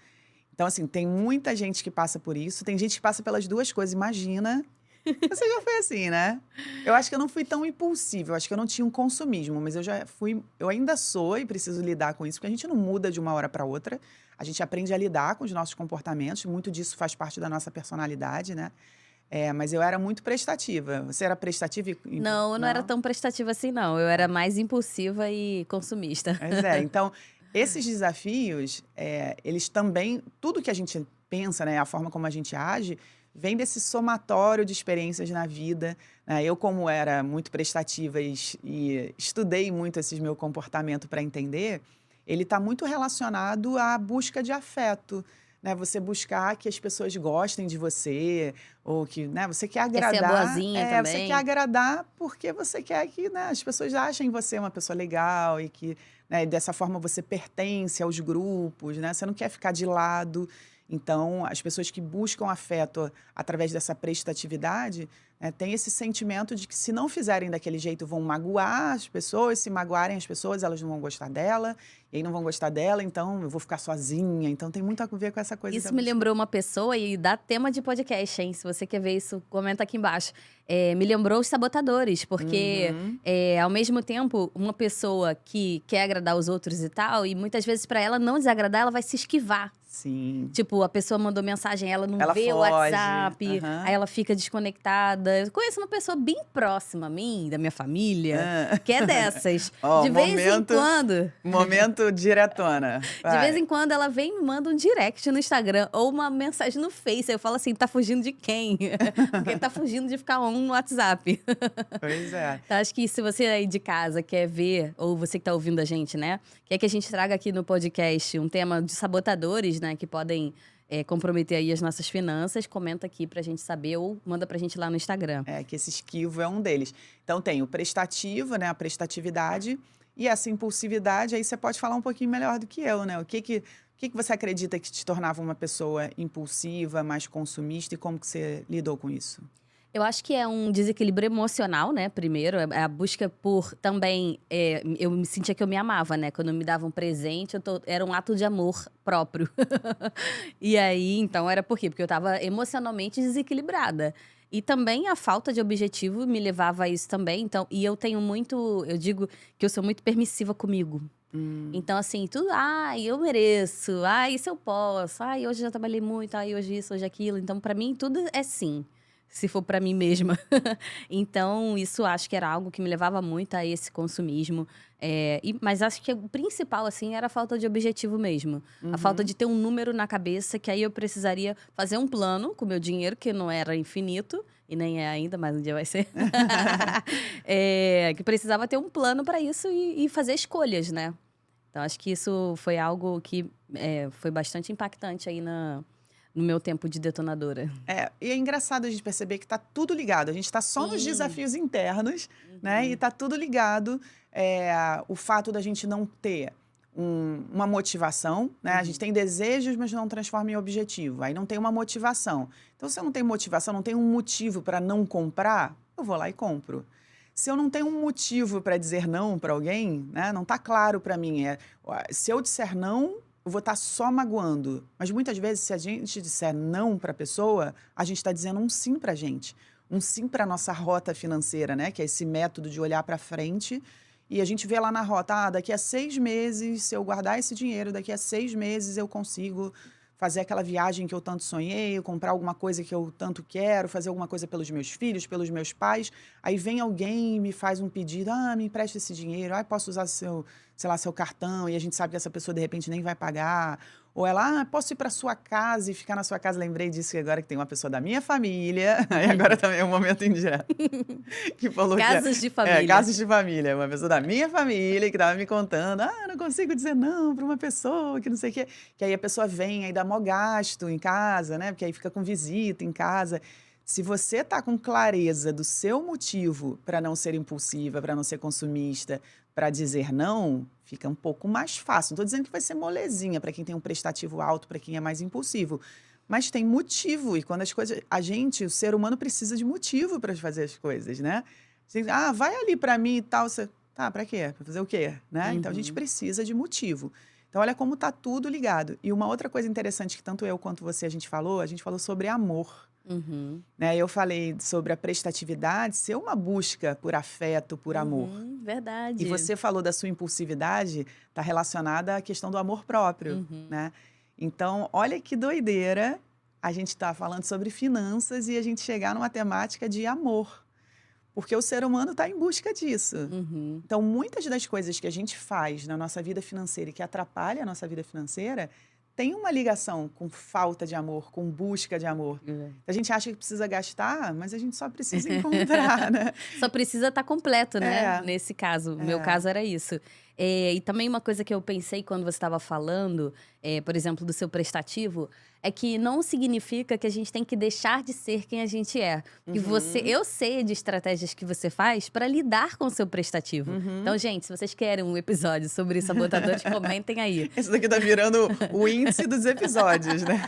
Então, assim, tem muita gente que passa por isso. Tem gente que passa pelas duas coisas. Imagina... Você já foi assim, né? Eu acho que eu não fui tão impulsiva, eu acho que eu não tinha um consumismo, mas eu ainda sou e preciso lidar com isso, porque a gente não muda de uma hora para outra, a gente aprende a lidar com os nossos comportamentos, muito disso faz parte da nossa personalidade, né? Mas eu era muito prestativa. Você era prestativa? Não, eu não era tão prestativa assim, não. Eu era mais impulsiva e consumista. Mas então, esses desafios, eles também, tudo que a gente pensa, né, a forma como a gente age, vem desse somatório de experiências na vida. Né? Eu, como era muito prestativa e estudei muito esse meu comportamento para entender, ele está muito relacionado à busca de afeto. Né? Você buscar que as pessoas gostem de você, ou que, né, você quer agradar. Quer ser boazinha também. Você quer agradar porque você quer que, né, as pessoas achem você uma pessoa legal e que, né, dessa forma você pertence aos grupos, né? Você não quer ficar de lado. Então, as pessoas que buscam afeto através dessa prestatividade, né, têm esse sentimento de que se não fizerem daquele jeito vão magoar as pessoas, se magoarem as pessoas elas não vão gostar dela, e aí não vão gostar dela, então eu vou ficar sozinha. Então tem muito a ver com essa coisa. Isso me lembrou uma pessoa e dá tema de podcast, hein? Se você quer ver isso, comenta aqui embaixo. Me lembrou os sabotadores, porque ao mesmo tempo, uma pessoa que quer agradar os outros e tal, e muitas vezes pra ela não desagradar, ela vai se esquivar. Sim. Tipo, a pessoa mandou mensagem, ela não Ela vê o foge. WhatsApp, aí ela fica desconectada. Eu conheço uma pessoa bem próxima a mim, da minha família, que é dessas. Ó, de vez em quando. Momento diretona. De vez em quando ela vem e me manda um direct no Instagram ou uma mensagem no Face. Aí eu falo assim, tá fugindo de quem? Porque tá fugindo de ficar no WhatsApp. Pois é. Então, acho que se você aí de casa quer ver, ou você que tá ouvindo a gente, né? Quer que a gente traga aqui no podcast um tema de sabotadores, né? Que podem comprometer aí as nossas finanças, comenta aqui pra gente saber ou manda pra gente lá no Instagram. Que esse esquivo é um deles. Então tem o prestativo, né? A prestatividade e essa impulsividade. Aí você pode falar um pouquinho melhor do que eu, né? O que você acredita que te tornava uma pessoa impulsiva, mais consumista e como que você lidou com isso? Eu acho que é um desequilíbrio emocional, né? Primeiro, é a busca por também. Eu me sentia que eu me amava, né? Quando me davam um presente, era um ato de amor próprio. E aí, então, era por quê? Porque eu tava emocionalmente desequilibrada. E também a falta de objetivo me levava a isso também. Então, e eu tenho muito. Eu digo que eu sou muito permissiva comigo. Então, assim, tudo, eu mereço, isso eu posso, hoje já trabalhei muito, hoje isso, hoje aquilo. Então, pra mim, tudo é sim. Se for pra mim mesma. Então, isso acho que era algo que me levava muito a esse consumismo. Mas acho que o principal, assim, era a falta de objetivo mesmo. A falta de ter um número na cabeça, que aí eu precisaria fazer um plano com o meu dinheiro, que não era infinito, e nem é ainda, mas um dia vai ser. Que precisava ter um plano pra isso e fazer escolhas, né? Então, acho que isso foi algo que foi bastante impactante aí no meu tempo de detonadora. E é engraçado a gente perceber que tá tudo ligado. A gente tá só nos desafios internos, né? E tá tudo ligado. O fato da gente não ter uma motivação, né? A gente tem desejos, mas não transforma em objetivo. Aí não tem uma motivação. Então, se eu não tenho motivação, não tenho um motivo para não comprar, eu vou lá e compro. Se eu não tenho um motivo para dizer não para alguém, né? Não tá claro para mim. Se eu disser não, eu vou estar só magoando. Mas muitas vezes, se a gente disser não para a pessoa, a gente está dizendo um sim para a gente. Um sim para a nossa rota financeira, né? Que é esse método de olhar para frente. E a gente vê lá na rota, daqui a 6 meses, se eu guardar esse dinheiro, daqui a 6 meses eu consigo fazer aquela viagem que eu tanto sonhei, comprar alguma coisa que eu tanto quero, fazer alguma coisa pelos meus filhos, pelos meus pais. Aí vem alguém e me faz um pedido, me empresta esse dinheiro, posso usar seu cartão, e a gente sabe que essa pessoa de repente nem vai pagar. Ou ela, posso ir para sua casa e ficar na sua casa. Lembrei disso agora que tem uma pessoa da minha família, e agora também é um momento indireto, que falou casos de família. Casos de família. Uma pessoa da minha família que estava me contando, não consigo dizer não para uma pessoa, que não sei o quê. Que aí a pessoa vem, aí dá mó gasto em casa, né? Porque aí fica com visita em casa. Se você está com clareza do seu motivo para não ser impulsiva, para não ser consumista, para dizer não, fica um pouco mais fácil. Não estou dizendo que vai ser molezinha para quem tem um prestativo alto, para quem é mais impulsivo. Mas tem motivo. E quando as coisas... o ser humano precisa de motivo para fazer as coisas, né? Você, vai ali para mim e tal. Você, para quê? Para fazer o quê? Né? Então, a gente precisa de motivo. Então, olha como está tudo ligado. E uma outra coisa interessante que tanto eu quanto você a gente falou sobre amor. Né? Eu falei sobre a prestatividade ser uma busca por afeto, por amor. Verdade. E você falou da sua impulsividade, está relacionada à questão do amor próprio. Né? Então, olha que doideira a gente está falando sobre finanças e a gente chegar numa temática de amor. Porque o ser humano está em busca disso. Então, muitas das coisas que a gente faz na nossa vida financeira e que atrapalha a nossa vida financeira tem uma ligação com falta de amor, com busca de amor. A gente acha que precisa gastar, mas a gente só precisa encontrar, né? Só precisa estar completo, né? Nesse caso. O meu caso era isso. E também uma coisa que eu pensei quando você estava falando, por exemplo, do seu prestativo, é que não significa que a gente tem que deixar de ser quem a gente é. Que eu sei de estratégias que você faz para lidar com o seu prestativo. Então, gente, se vocês querem um episódio sobre sabotadores, comentem aí. Esse daqui tá virando o índice dos episódios, né?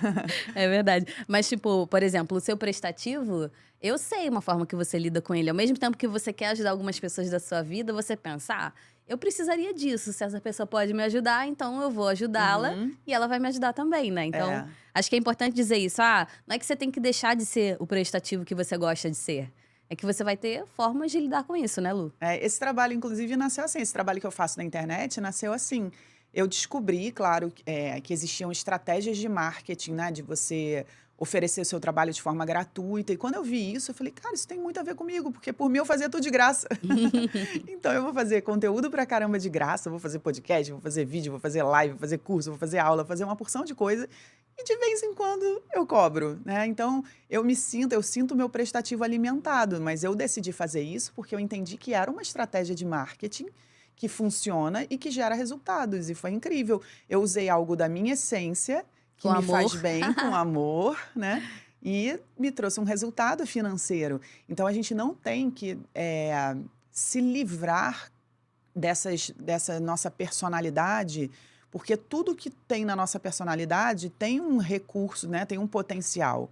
É verdade. Mas, tipo, por exemplo, o seu prestativo, eu sei uma forma que você lida com ele. Ao mesmo tempo que você quer ajudar algumas pessoas da sua vida, você pensa, eu precisaria disso. Se essa pessoa pode me ajudar, então eu vou ajudá-la e ela vai me ajudar também, né? Então, acho que é importante dizer isso. Não é que você tem que deixar de ser o prestativo que você gosta de ser. É que você vai ter formas de lidar com isso, né, Lu? Esse trabalho, inclusive, nasceu assim. Esse trabalho que eu faço na internet nasceu assim. Eu descobri, claro, que existiam estratégias de marketing, né? De você oferecer o seu trabalho de forma gratuita. E quando eu vi isso, eu falei, cara, isso tem muito a ver comigo, porque por mim eu fazia tudo de graça. Então eu vou fazer conteúdo pra caramba de graça, vou fazer podcast, vou fazer vídeo, vou fazer live, vou fazer curso, vou fazer aula, vou fazer uma porção de coisa. E de vez em quando eu cobro, né? Então eu sinto o meu prestativo alimentado, mas eu decidi fazer isso porque eu entendi que era uma estratégia de marketing que funciona e que gera resultados. E foi incrível. Eu usei algo da minha essência, que me faz bem, com amor, né? E me trouxe um resultado financeiro. Então, a gente não tem que se livrar dessa nossa personalidade, porque tudo que tem na nossa personalidade tem um recurso, né? Tem um potencial.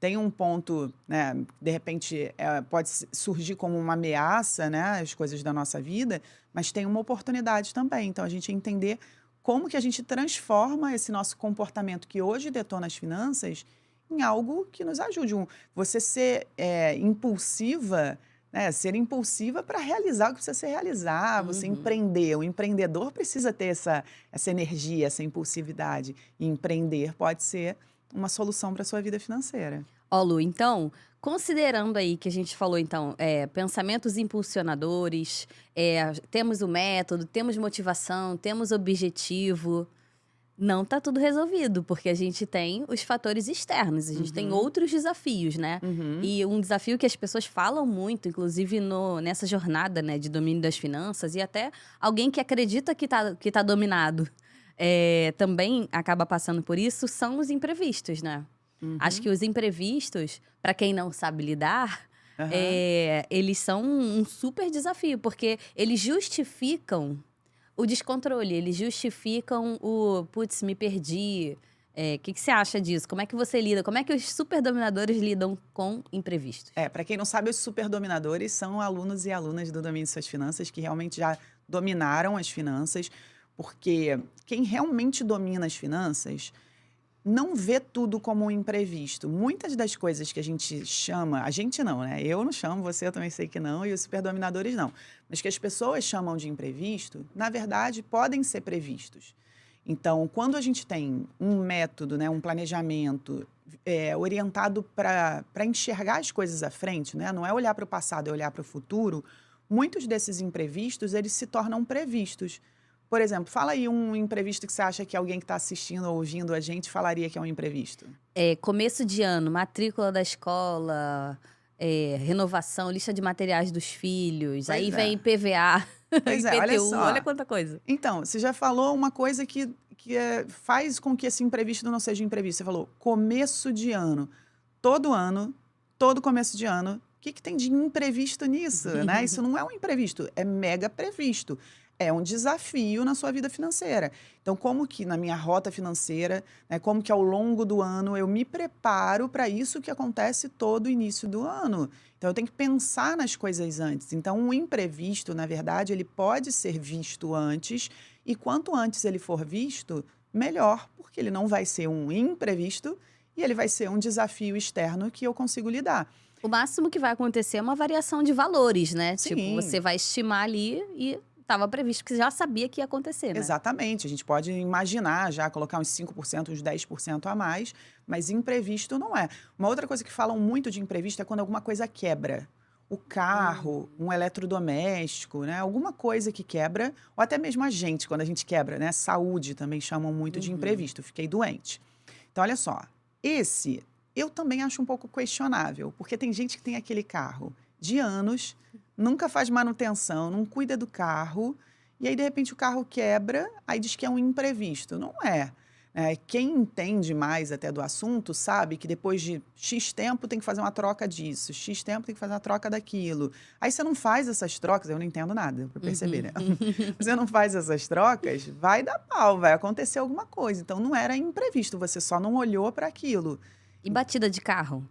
Tem um ponto, né? De repente, pode surgir como uma ameaça, né? As coisas da nossa vida, mas tem uma oportunidade também. Então, a gente entender como que a gente transforma esse nosso comportamento que hoje detona as finanças em algo que nos ajude. Você ser impulsiva, né? Ser impulsiva para realizar o que precisa ser realizar, você empreender. O empreendedor precisa ter essa energia, essa impulsividade. E empreender pode ser uma solução para a sua vida financeira. Lu, então, considerando aí que a gente falou, então, pensamentos impulsionadores, temos o método, temos motivação, temos objetivo, não tá tudo resolvido, porque a gente tem os fatores externos, a gente tem outros desafios, né? E um desafio que as pessoas falam muito, inclusive nessa jornada, né, de domínio das finanças, e até alguém que acredita que tá dominado, também acaba passando por isso, são os imprevistos, né? Acho que os imprevistos, para quem não sabe lidar, eles são um super desafio, porque eles justificam o descontrole, eles justificam putz, me perdi. O que você acha disso? Como é que você lida? Como é que os superdominadores lidam com imprevistos? Para quem não sabe, os superdominadores são alunos e alunas do domínio de suas finanças que realmente já dominaram as finanças, porque quem realmente domina as finanças não vê tudo como um imprevisto. Muitas das coisas que a gente chama, a gente não, né? Eu não chamo, você eu também sei que não, e os superdominadores não. Mas que as pessoas chamam de imprevisto, na verdade, podem ser previstos. Então, quando a gente tem um método, né, um planejamento orientado para enxergar as coisas à frente, né? Não é olhar para o passado, é olhar para o futuro, muitos desses imprevistos, eles se tornam previstos. Por exemplo, fala aí um imprevisto que você acha que alguém que está assistindo ou ouvindo a gente falaria que é um imprevisto. Começo de ano, matrícula da escola, renovação, lista de materiais dos filhos, Pois aí vem PVA, Pois IPTU, olha só. olha quanta coisa. Então, você já falou uma coisa que faz com que esse imprevisto não seja imprevisto. Você falou começo de ano. Todo começo de ano, o que tem de imprevisto nisso, né? Isso não é um imprevisto, é mega previsto. É um desafio na sua vida financeira. Então, como que na minha rota financeira, né, como que ao longo do ano eu me preparo para isso que acontece todo início do ano? Então, eu tenho que pensar nas coisas antes. Então, um imprevisto, na verdade, ele pode ser visto antes, e quanto antes ele for visto, melhor, porque ele não vai ser um imprevisto e ele vai ser um desafio externo que eu consigo lidar. O máximo que vai acontecer é uma variação de valores, né? Sim. Tipo, você vai estimar ali e estava previsto, porque você já sabia que ia acontecer, né? Exatamente. A gente pode imaginar já, colocar uns 5%, uns 10% a mais, mas imprevisto não é. Uma outra coisa que falam muito de imprevisto é quando alguma coisa quebra. O carro, um eletrodoméstico, né? Alguma coisa que quebra, ou até mesmo a gente, quando a gente quebra, né? Saúde também chamam muito de imprevisto. Fiquei doente. Então, olha só. Esse, eu também acho um pouco questionável, porque tem gente que tem aquele carro de anos, nunca faz manutenção, não cuida do carro e aí, de repente, o carro quebra, aí diz que é um imprevisto. Não é. Quem entende mais até do assunto sabe que depois de X tempo tem que fazer uma troca disso, X tempo tem que fazer uma troca daquilo. Aí você não faz essas trocas, eu não entendo nada, para perceber, né? Você não faz essas trocas, vai dar pau, vai acontecer alguma coisa. Então não era imprevisto, você só não olhou para aquilo. E batida de carro?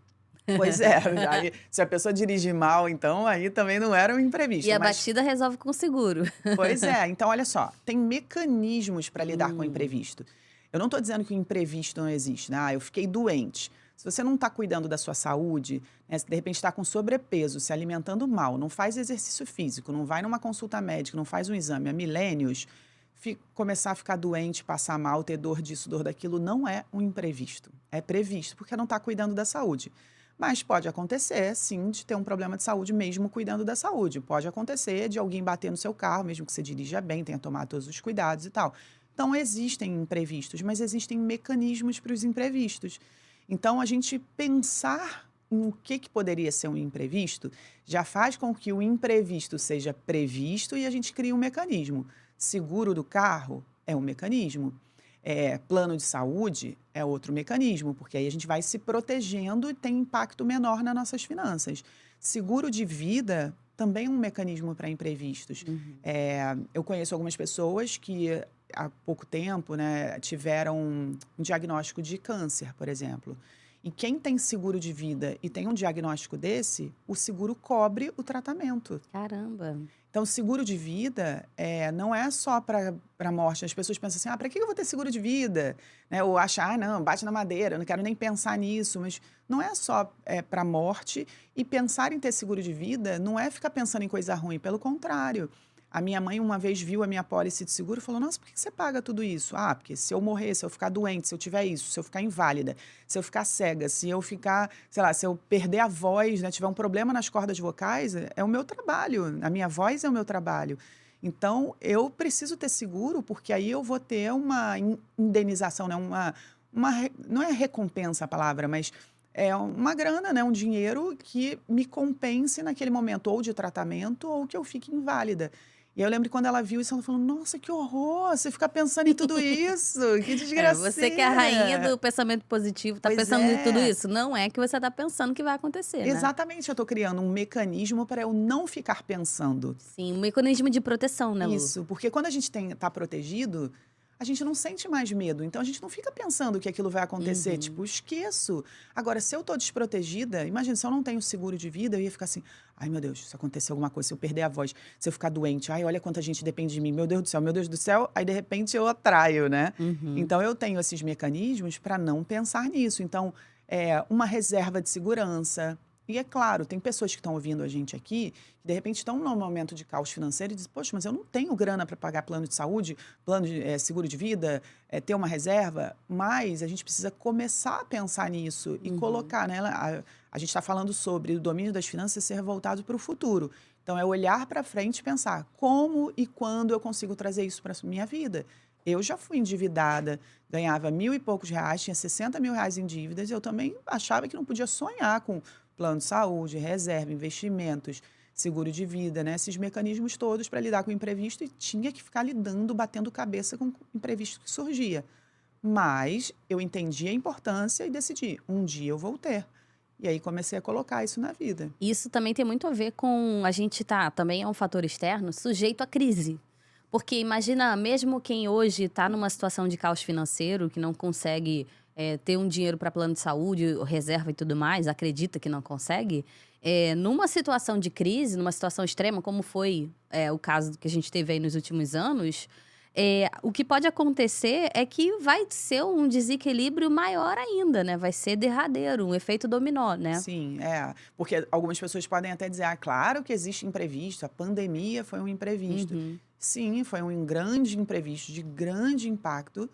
Pois é, aí, se a pessoa dirige mal, então aí também não era um imprevisto. E a mas batida resolve com seguro. Pois é, então olha só, tem mecanismos para lidar com o Hum. imprevisto. Eu não estou dizendo que o imprevisto não existe, né? Eu fiquei doente. Se você não está cuidando da sua saúde, né, se de repente está com sobrepeso, se alimentando mal, não faz exercício físico, não vai numa consulta médica, não faz um exame há milênios, começar a ficar doente, passar mal, ter dor disso, dor daquilo, não é um imprevisto. É previsto, porque não está cuidando da saúde. Mas pode acontecer, sim, de ter um problema de saúde mesmo cuidando da saúde. Pode acontecer de alguém bater no seu carro, mesmo que você dirija bem, tenha tomado todos os cuidados e tal. Então, existem imprevistos, mas existem mecanismos para os imprevistos. Então, a gente pensar no que poderia ser um imprevisto já faz com que o imprevisto seja previsto e a gente cria um mecanismo. Seguro do carro é um mecanismo. Plano de saúde é outro mecanismo, porque aí a gente vai se protegendo e tem impacto menor nas nossas finanças. Seguro de vida também é um mecanismo para imprevistos. Eu conheço algumas pessoas que há pouco tempo, né, tiveram um diagnóstico de câncer, por exemplo. E quem tem seguro de vida e tem um diagnóstico desse, o seguro cobre o tratamento. Caramba. Então, seguro de vida não é só para a morte. As pessoas pensam assim, para que eu vou ter seguro de vida? Né? Ou acham, não, bate na madeira, eu não quero nem pensar nisso. Mas não é só para a morte. E pensar em ter seguro de vida não é ficar pensando em coisa ruim, pelo contrário. A minha mãe uma vez viu a minha pólice de seguro e falou, nossa, por que você paga tudo isso? Ah, porque se eu morrer, se eu ficar doente, se eu tiver isso, se eu ficar inválida, se eu ficar cega, se eu ficar, sei lá, se eu perder a voz, né, tiver um problema nas cordas vocais, é o meu trabalho, a minha voz é o meu trabalho. Então, eu preciso ter seguro, porque aí eu vou ter uma indenização, né, não é recompensa a palavra, mas é uma grana, né, um dinheiro que me compense naquele momento, ou de tratamento, ou que eu fique inválida. E eu lembro que quando ela viu isso, ela falou, nossa, que horror, você fica pensando em tudo isso, que desgraceira. Você que é a rainha do pensamento positivo, tá Pois pensando em tudo é. isso. Não é que você tá pensando que vai acontecer, né? Exatamente, eu estou criando um mecanismo para eu não ficar pensando. Sim, um mecanismo de proteção, né, Lu? Isso, porque quando a gente está protegido, a gente não sente mais medo. Então, a gente não fica pensando que aquilo vai acontecer. Tipo, esqueço. Agora, se eu estou desprotegida, imagina, se eu não tenho seguro de vida, eu ia ficar assim, ai, meu Deus, se acontecer alguma coisa, se eu perder a voz, se eu ficar doente, ai, olha quanta gente depende de mim, meu Deus do céu, aí, de repente, eu atraio, né? Então, eu tenho esses mecanismos para não pensar nisso. Então, uma reserva de segurança. E é claro, tem pessoas que estão ouvindo a gente aqui, que de repente estão num momento de caos financeiro e dizem, poxa, mas eu não tenho grana para pagar plano de saúde, plano de seguro de vida, ter uma reserva, mas a gente precisa começar a pensar nisso e colocar, né? A gente está falando sobre o domínio das finanças ser voltado para o futuro. Então, é olhar para frente e pensar como e quando eu consigo trazer isso para a minha vida. Eu já fui endividada, ganhava R$1.000 e poucos, tinha R$60 mil em dívidas, eu também achava que não podia sonhar com plano de saúde, reserva, investimentos, seguro de vida, né? Esses mecanismos todos para lidar com o imprevisto e tinha que ficar lidando, batendo cabeça com o imprevisto que surgia. Mas eu entendi a importância e decidi, um dia eu vou ter. E aí comecei a colocar isso na vida. Isso também tem muito a ver com a gente também é um fator externo, sujeito à crise. Porque imagina, mesmo quem hoje está numa situação de caos financeiro, que não consegue ter um dinheiro para plano de saúde, reserva e tudo mais, acredita que não consegue, numa situação de crise, numa situação extrema, como foi o caso que a gente teve aí nos últimos anos, o que pode acontecer é que vai ser um desequilíbrio maior ainda, né? Vai ser derradeiro, um efeito dominó, né? Sim, porque algumas pessoas podem até dizer, claro que existe imprevisto, a pandemia foi um imprevisto. Sim, foi um grande imprevisto, de grande impacto,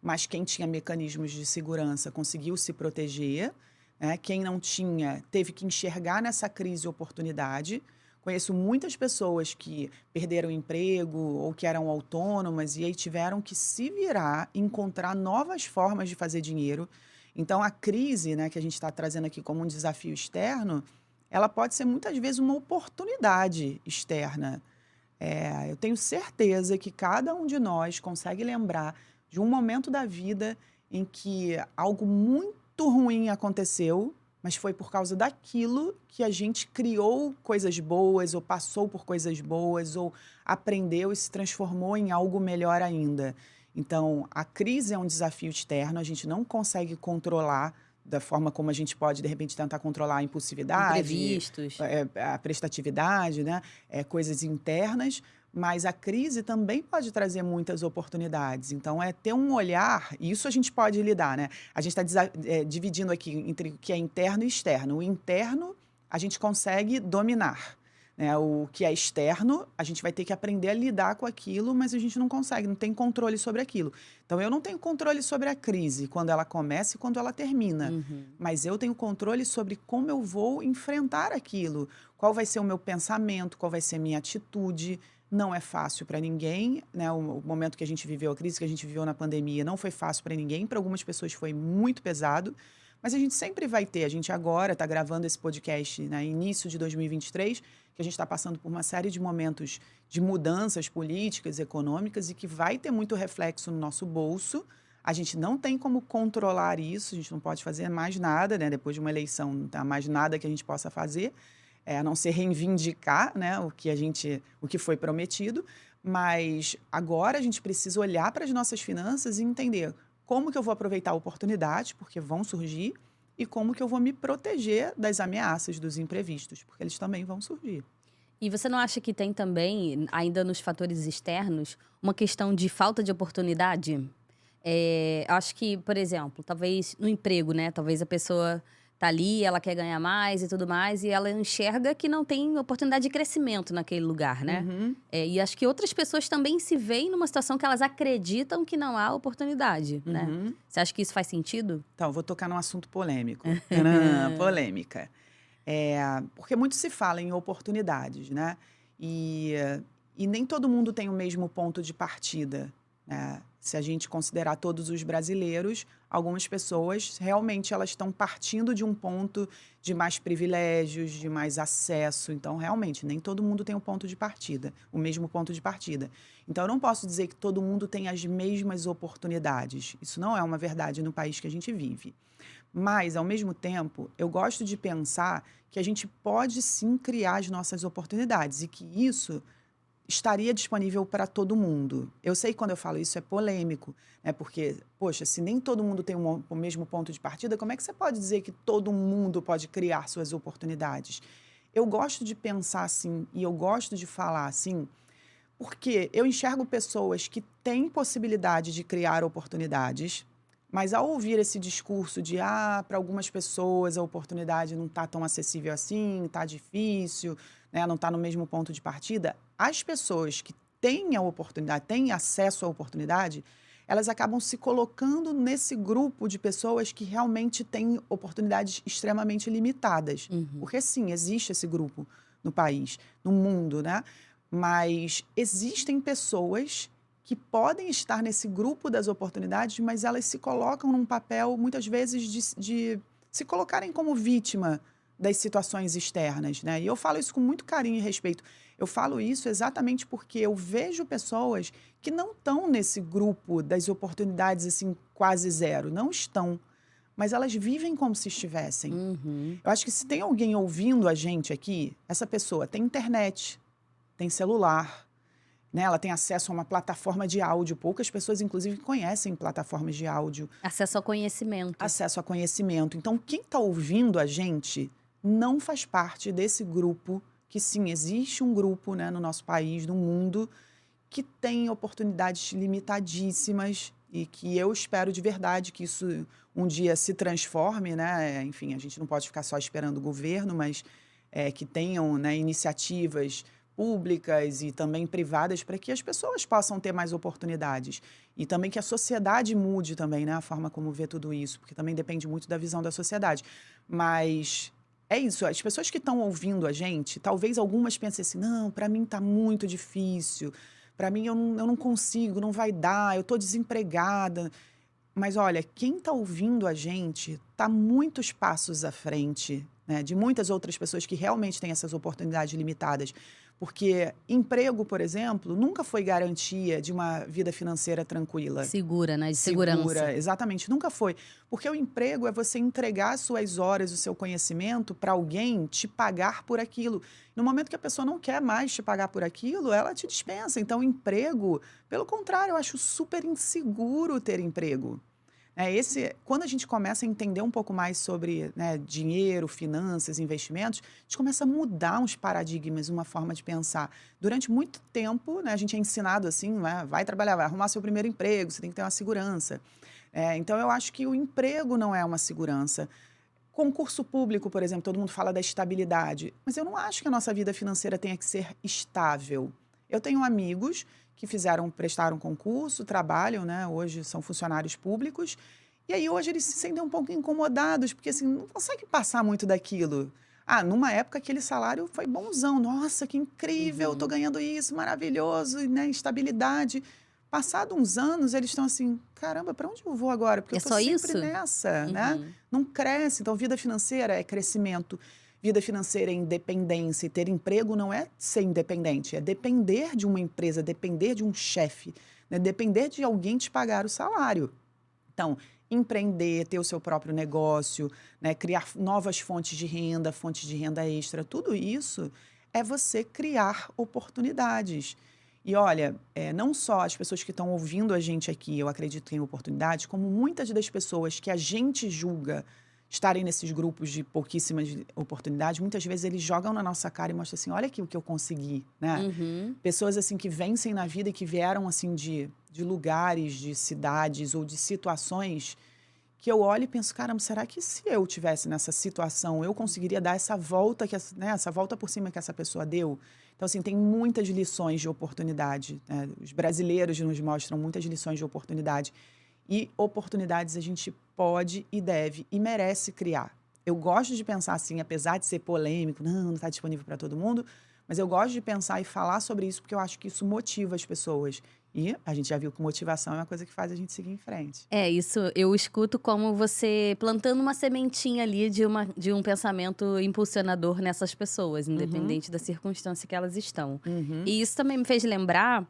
mas quem tinha mecanismos de segurança conseguiu se proteger, né? Quem não tinha teve que enxergar nessa crise oportunidade. Conheço muitas pessoas que perderam o emprego ou que eram autônomas e aí tiveram que se virar, encontrar novas formas de fazer dinheiro. Então, a crise, né, que a gente está trazendo aqui como um desafio externo, ela pode ser muitas vezes uma oportunidade externa. Eu tenho certeza que cada um de nós consegue lembrar de um momento da vida em que algo muito ruim aconteceu, mas foi por causa daquilo que a gente criou coisas boas, ou passou por coisas boas, ou aprendeu e se transformou em algo melhor ainda. Então, a crise é um desafio externo, a gente não consegue controlar da forma como a gente pode, de repente, tentar controlar a impulsividade, Imprevistos. a prestatividade, né? Coisas internas, mas a crise também pode trazer muitas oportunidades. Então, ter um olhar, e isso a gente pode lidar, né? A gente está dividindo aqui entre o que é interno e externo. O interno, a gente consegue dominar, né? O que é externo, a gente vai ter que aprender a lidar com aquilo, mas a gente não consegue, não tem controle sobre aquilo. Então, eu não tenho controle sobre a crise, quando ela começa e quando ela termina. Mas eu tenho controle sobre como eu vou enfrentar aquilo. Qual vai ser o meu pensamento, qual vai ser a minha atitude. Não é fácil para ninguém, né? O momento que a gente viveu, a crise que a gente viveu na pandemia, não foi fácil para ninguém. Para algumas pessoas foi muito pesado. Mas a gente sempre vai ter. A gente agora está gravando esse podcast, né, início de 2023, que a gente está passando por uma série de momentos de mudanças políticas, econômicas, e que vai ter muito reflexo no nosso bolso. A gente não tem como controlar isso, a gente não pode fazer mais nada, né? Depois de uma eleição, não tem mais nada que a gente possa fazer, a não ser reivindicar, né, o que foi prometido. Mas agora a gente precisa olhar para as nossas finanças e entender como que eu vou aproveitar a oportunidade, porque vão surgir, e como que eu vou me proteger das ameaças, dos imprevistos, porque eles também vão surgir. E você não acha que tem também, ainda nos fatores externos, uma questão de falta de oportunidade? Eu acho que, por exemplo, talvez no emprego, né? Talvez a pessoa tá ali, ela quer ganhar mais e tudo mais, e ela enxerga que não tem oportunidade de crescimento naquele lugar, né? E acho que outras pessoas também se veem numa situação que elas acreditam que não há oportunidade, né? Você acha que isso faz sentido? Então, vou tocar num assunto polêmico. Tcharam, polêmica. Porque muito se fala em oportunidades, né? E nem todo mundo tem o mesmo ponto de partida, né? Se a gente considerar todos os brasileiros, algumas pessoas realmente elas estão partindo de um ponto de mais privilégios, de mais acesso. Então, realmente, nem todo mundo tem um ponto de partida, o mesmo ponto de partida. Então, eu não posso dizer que todo mundo tem as mesmas oportunidades. Isso não é uma verdade no país que a gente vive. Mas, ao mesmo tempo, eu gosto de pensar que a gente pode sim criar as nossas oportunidades e que isso estaria disponível para todo mundo. Eu sei que quando eu falo isso é polêmico, né? Porque, poxa, se nem todo mundo tem o mesmo ponto de partida, como é que você pode dizer que todo mundo pode criar suas oportunidades? Eu gosto de pensar assim e eu gosto de falar assim, porque eu enxergo pessoas que têm possibilidade de criar oportunidades, mas ao ouvir esse discurso de, para algumas pessoas a oportunidade não está tão acessível assim, está difícil, né, não está no mesmo ponto de partida, as pessoas que têm a oportunidade, têm acesso à oportunidade, elas acabam se colocando nesse grupo de pessoas que realmente têm oportunidades extremamente limitadas. Porque, sim, existe esse grupo no país, no mundo, né? Mas existem pessoas que podem estar nesse grupo das oportunidades, mas elas se colocam num papel, muitas vezes, de se colocarem como vítima das situações externas, né? E eu falo isso com muito carinho e respeito. Eu falo isso exatamente porque eu vejo pessoas que não estão nesse grupo das oportunidades, assim, quase zero. Não estão, mas elas vivem como se estivessem. Eu acho que se tem alguém ouvindo a gente aqui, essa pessoa tem internet, tem celular, né? Ela tem acesso a uma plataforma de áudio. Poucas pessoas, inclusive, conhecem plataformas de áudio. Acesso ao conhecimento. Acesso a conhecimento. Então, quem está ouvindo a gente não faz parte desse grupo, que sim, existe um grupo, né, no nosso país, no mundo, que tem oportunidades limitadíssimas e que eu espero de verdade que isso um dia se transforme, né? Enfim, a gente não pode ficar só esperando o governo, mas que tenham, né, iniciativas públicas e também privadas para que as pessoas possam ter mais oportunidades. E também que a sociedade mude também, né, a forma como vê tudo isso, porque também depende muito da visão da sociedade. Mas é isso, as pessoas que estão ouvindo a gente, talvez algumas pensem assim, não, para mim está muito difícil, para mim eu não consigo, não vai dar, eu estou desempregada. Mas olha, quem está ouvindo a gente está muitos passos à frente, né, de muitas outras pessoas que realmente têm essas oportunidades limitadas. Porque emprego, por exemplo, nunca foi garantia de uma vida financeira tranquila. Segura, né? De Segura, segurança. exatamente, nunca foi. Porque o emprego é você entregar as suas horas, o seu conhecimento para alguém te pagar por aquilo. No momento que a pessoa não quer mais te pagar por aquilo, ela te dispensa. Então, o emprego, pelo contrário, eu acho super inseguro ter emprego. Quando a gente começa a entender um pouco mais sobre, né, dinheiro, finanças, investimentos, a gente começa a mudar uns paradigmas, uma forma de pensar. Durante muito tempo, né, a gente é ensinado assim, né, vai trabalhar, vai arrumar seu primeiro emprego, você tem que ter uma segurança. Então, eu acho que o emprego não é uma segurança. Concurso público, por exemplo, todo mundo fala da estabilidade, mas eu não acho que a nossa vida financeira tenha que ser estável. Eu tenho amigos que prestaram concurso, trabalham, né? Hoje são funcionários públicos, e aí hoje eles se sentem um pouco incomodados, porque assim, não conseguem passar muito daquilo. Ah, numa época aquele salário foi bonzão, nossa, que incrível, tô ganhando isso, maravilhoso, né? Estabilidade. Passado uns anos, eles estão assim, caramba, para onde eu vou agora? Porque É eu tô só sempre isso? nessa, né? Não cresce. Então, vida financeira é crescimento. Vida financeira é independência. E ter emprego não é ser independente, é depender de uma empresa, depender de um chefe, né? Depender de alguém te pagar o salário. Então, empreender, ter o seu próprio negócio, né? Criar novas fontes de renda extra, tudo isso é você criar oportunidades. E olha, não só as pessoas que estão ouvindo a gente aqui, eu acredito que têm oportunidades, como muitas das pessoas que a gente julga estarem nesses grupos de pouquíssimas oportunidades, muitas vezes eles jogam na nossa cara e mostram assim, olha aqui o que eu consegui, né? Pessoas assim que vencem na vida e que vieram assim de lugares, de cidades ou de situações que eu olho e penso, caramba, será que se eu tivesse nessa situação, eu conseguiria dar essa volta, né, essa volta por cima que essa pessoa deu? Então, assim, tem muitas lições de oportunidade, né? Os brasileiros nos mostram muitas lições de oportunidade. E oportunidades a gente pode e deve e merece criar. Eu gosto de pensar assim, apesar de ser polêmico, não está disponível para todo mundo, mas eu gosto de pensar e falar sobre isso porque eu acho que isso motiva as pessoas. E a gente já viu que motivação é uma coisa que faz a gente seguir em frente. Isso eu escuto como você plantando uma sementinha ali de um pensamento impulsionador nessas pessoas, independente da circunstância que elas estão. E isso também me fez lembrar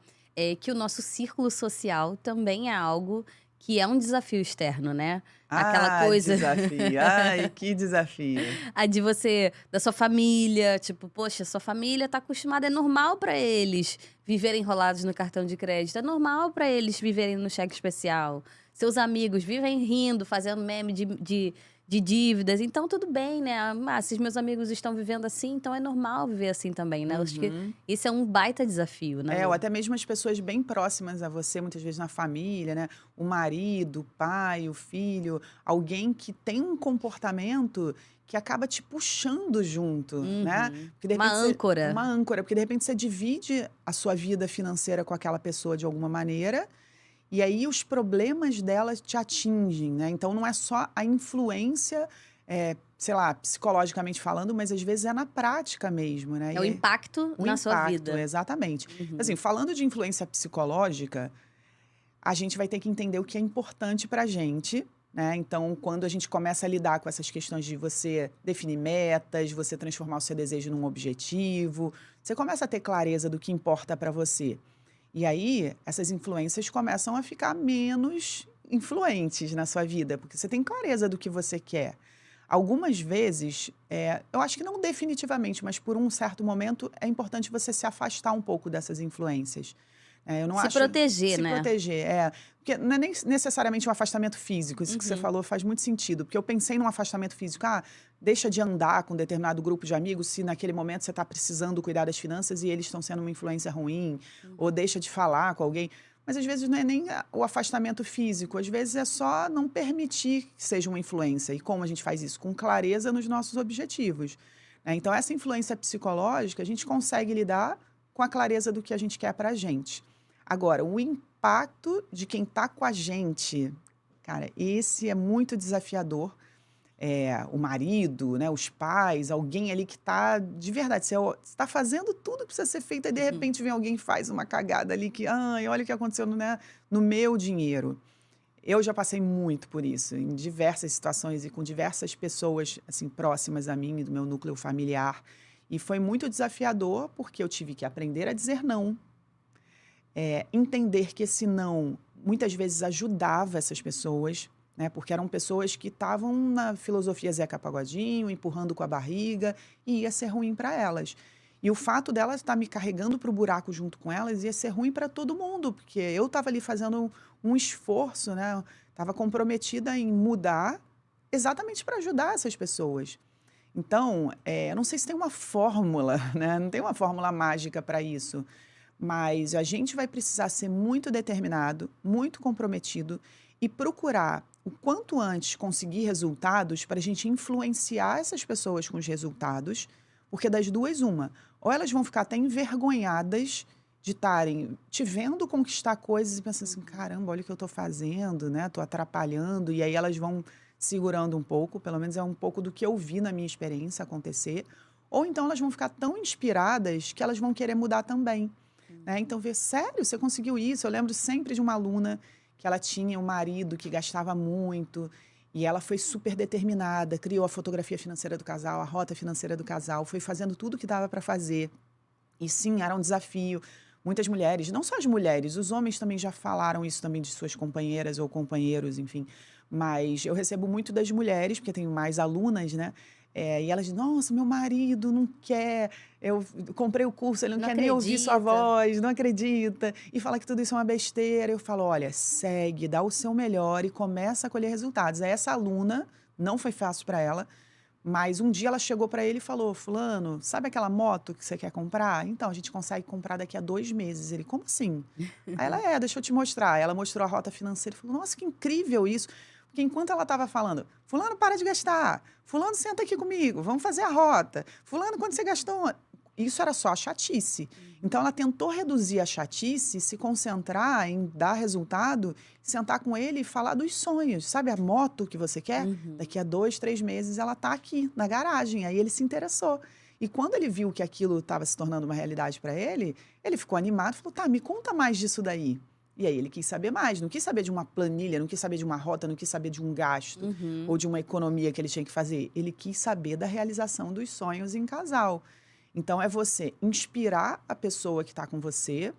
que o nosso círculo social também é algo que é um desafio externo, né? Aquela coisa. Desafio. Ai, que desafio. A de você, da sua família, tipo, poxa, sua família tá acostumada, é normal pra eles viverem enrolados no cartão de crédito, é normal pra eles viverem no cheque especial. Seus amigos vivem rindo, fazendo meme de dívidas, então tudo bem, né? Se os meus amigos estão vivendo assim, então é normal viver assim também, né? Eu acho que isso é um baita desafio, né? Ou até mesmo as pessoas bem próximas a você, muitas vezes na família, né? O marido, o pai, o filho, alguém que tem um comportamento que acaba te puxando junto, né? Porque, de Uma repente, âncora. Uma âncora, porque de repente você divide a sua vida financeira com aquela pessoa de alguma maneira, e aí os problemas dela te atingem, né? Então não é só a influência, sei lá, psicologicamente falando, mas às vezes é na prática mesmo, né? É o impacto na sua vida. Exatamente. Assim, falando de influência psicológica, a gente vai ter que entender o que é importante pra gente, né? Então, quando a gente começa a lidar com essas questões de você definir metas, você transformar o seu desejo num objetivo, você começa a ter clareza do que importa pra você. E aí, essas influências começam a ficar menos influentes na sua vida, porque você tem clareza do que você quer. Algumas vezes, eu acho que não definitivamente, mas por um certo momento, é importante você se afastar um pouco dessas influências. Eu não Se acho, proteger, se né? proteger, porque não é nem necessariamente um afastamento físico, isso que você falou faz muito sentido, porque eu pensei num afastamento físico, deixa de andar com um determinado grupo de amigos se naquele momento você está precisando cuidar das finanças e eles estão sendo uma influência ruim, ou deixa de falar com alguém. Mas às vezes não é nem o afastamento físico, às vezes é só não permitir que seja uma influência. E como a gente faz isso? Com clareza nos nossos objetivos. Então, essa influência psicológica, a gente consegue lidar com a clareza do que a gente quer para a gente. Agora, o impacto de quem está com a gente, cara, esse é muito desafiador. O marido, né, os pais, alguém ali que está, de verdade, você está fazendo tudo que precisa ser feito e de repente vem alguém e faz uma cagada ali que, olha o que aconteceu no meu dinheiro. Eu já passei muito por isso, em diversas situações e com diversas pessoas assim próximas a mim e do meu núcleo familiar. E foi muito desafiador, porque eu tive que aprender a dizer não. Entender que esse não, muitas vezes, ajudava essas pessoas, né? Porque eram pessoas que estavam na filosofia Zeca Pagodinho, empurrando com a barriga, e ia ser ruim para elas. E o fato delas estar me carregando para o buraco junto com elas ia ser ruim para todo mundo, porque eu estava ali fazendo um esforço, né? Estava comprometida em mudar exatamente para ajudar essas pessoas. Então, eu não sei se tem uma fórmula, né? Não tem uma fórmula mágica para isso. Mas a gente vai precisar ser muito determinado, muito comprometido e procurar o quanto antes conseguir resultados para a gente influenciar essas pessoas com os resultados, porque das duas, uma. Ou elas vão ficar até envergonhadas de estarem te vendo conquistar coisas e pensando assim, caramba, olha o que eu estou fazendo, né? Estou atrapalhando. E aí elas vão segurando um pouco, pelo menos é um pouco do que eu vi na minha experiência acontecer. Ou então elas vão ficar tão inspiradas que elas vão querer mudar também. Né? Então, ver, sério, você conseguiu isso? Eu lembro sempre de uma aluna que ela tinha um marido que gastava muito e ela foi super determinada, criou a fotografia financeira do casal, a rota financeira do casal, foi fazendo tudo o que dava para fazer. E sim, era um desafio. Muitas mulheres, não só as mulheres, os homens também já falaram isso também de suas companheiras ou companheiros, enfim. Mas eu recebo muito das mulheres, porque tenho mais alunas, né? E elas dizem, nossa, meu marido não quer, eu comprei o curso, ele não quer nem ouvir sua voz, não acredita, e fala que tudo isso é uma besteira. Eu falo, olha, segue, dá o seu melhor e começa a colher resultados. Aí essa aluna, não foi fácil para ela, mas um dia ela chegou para ele e falou, fulano, sabe aquela moto que você quer comprar? Então, a gente consegue comprar daqui a 2 meses. Ele, como assim? Aí ela, deixa eu te mostrar. Ela mostrou a rota financeira e falou, nossa, que incrível isso. Porque enquanto ela estava falando, fulano, para de gastar. Fulano, senta aqui comigo, vamos fazer a rota. Fulano, quando você gastou? Isso era só a chatice. Então, ela tentou reduzir a chatice, se concentrar em dar resultado, sentar com ele e falar dos sonhos. Sabe a moto que você quer? Daqui a 2, 3 meses, ela está aqui, na garagem. Aí ele se interessou. E quando ele viu que aquilo estava se tornando uma realidade para ele ficou animado e falou, tá, me conta mais disso daí. E aí ele quis saber mais, não quis saber de uma planilha, não quis saber de uma rota, não quis saber de um gasto ou de uma economia que ele tinha que fazer. Ele quis saber da realização dos sonhos em casal. Então, é você inspirar a pessoa que está com você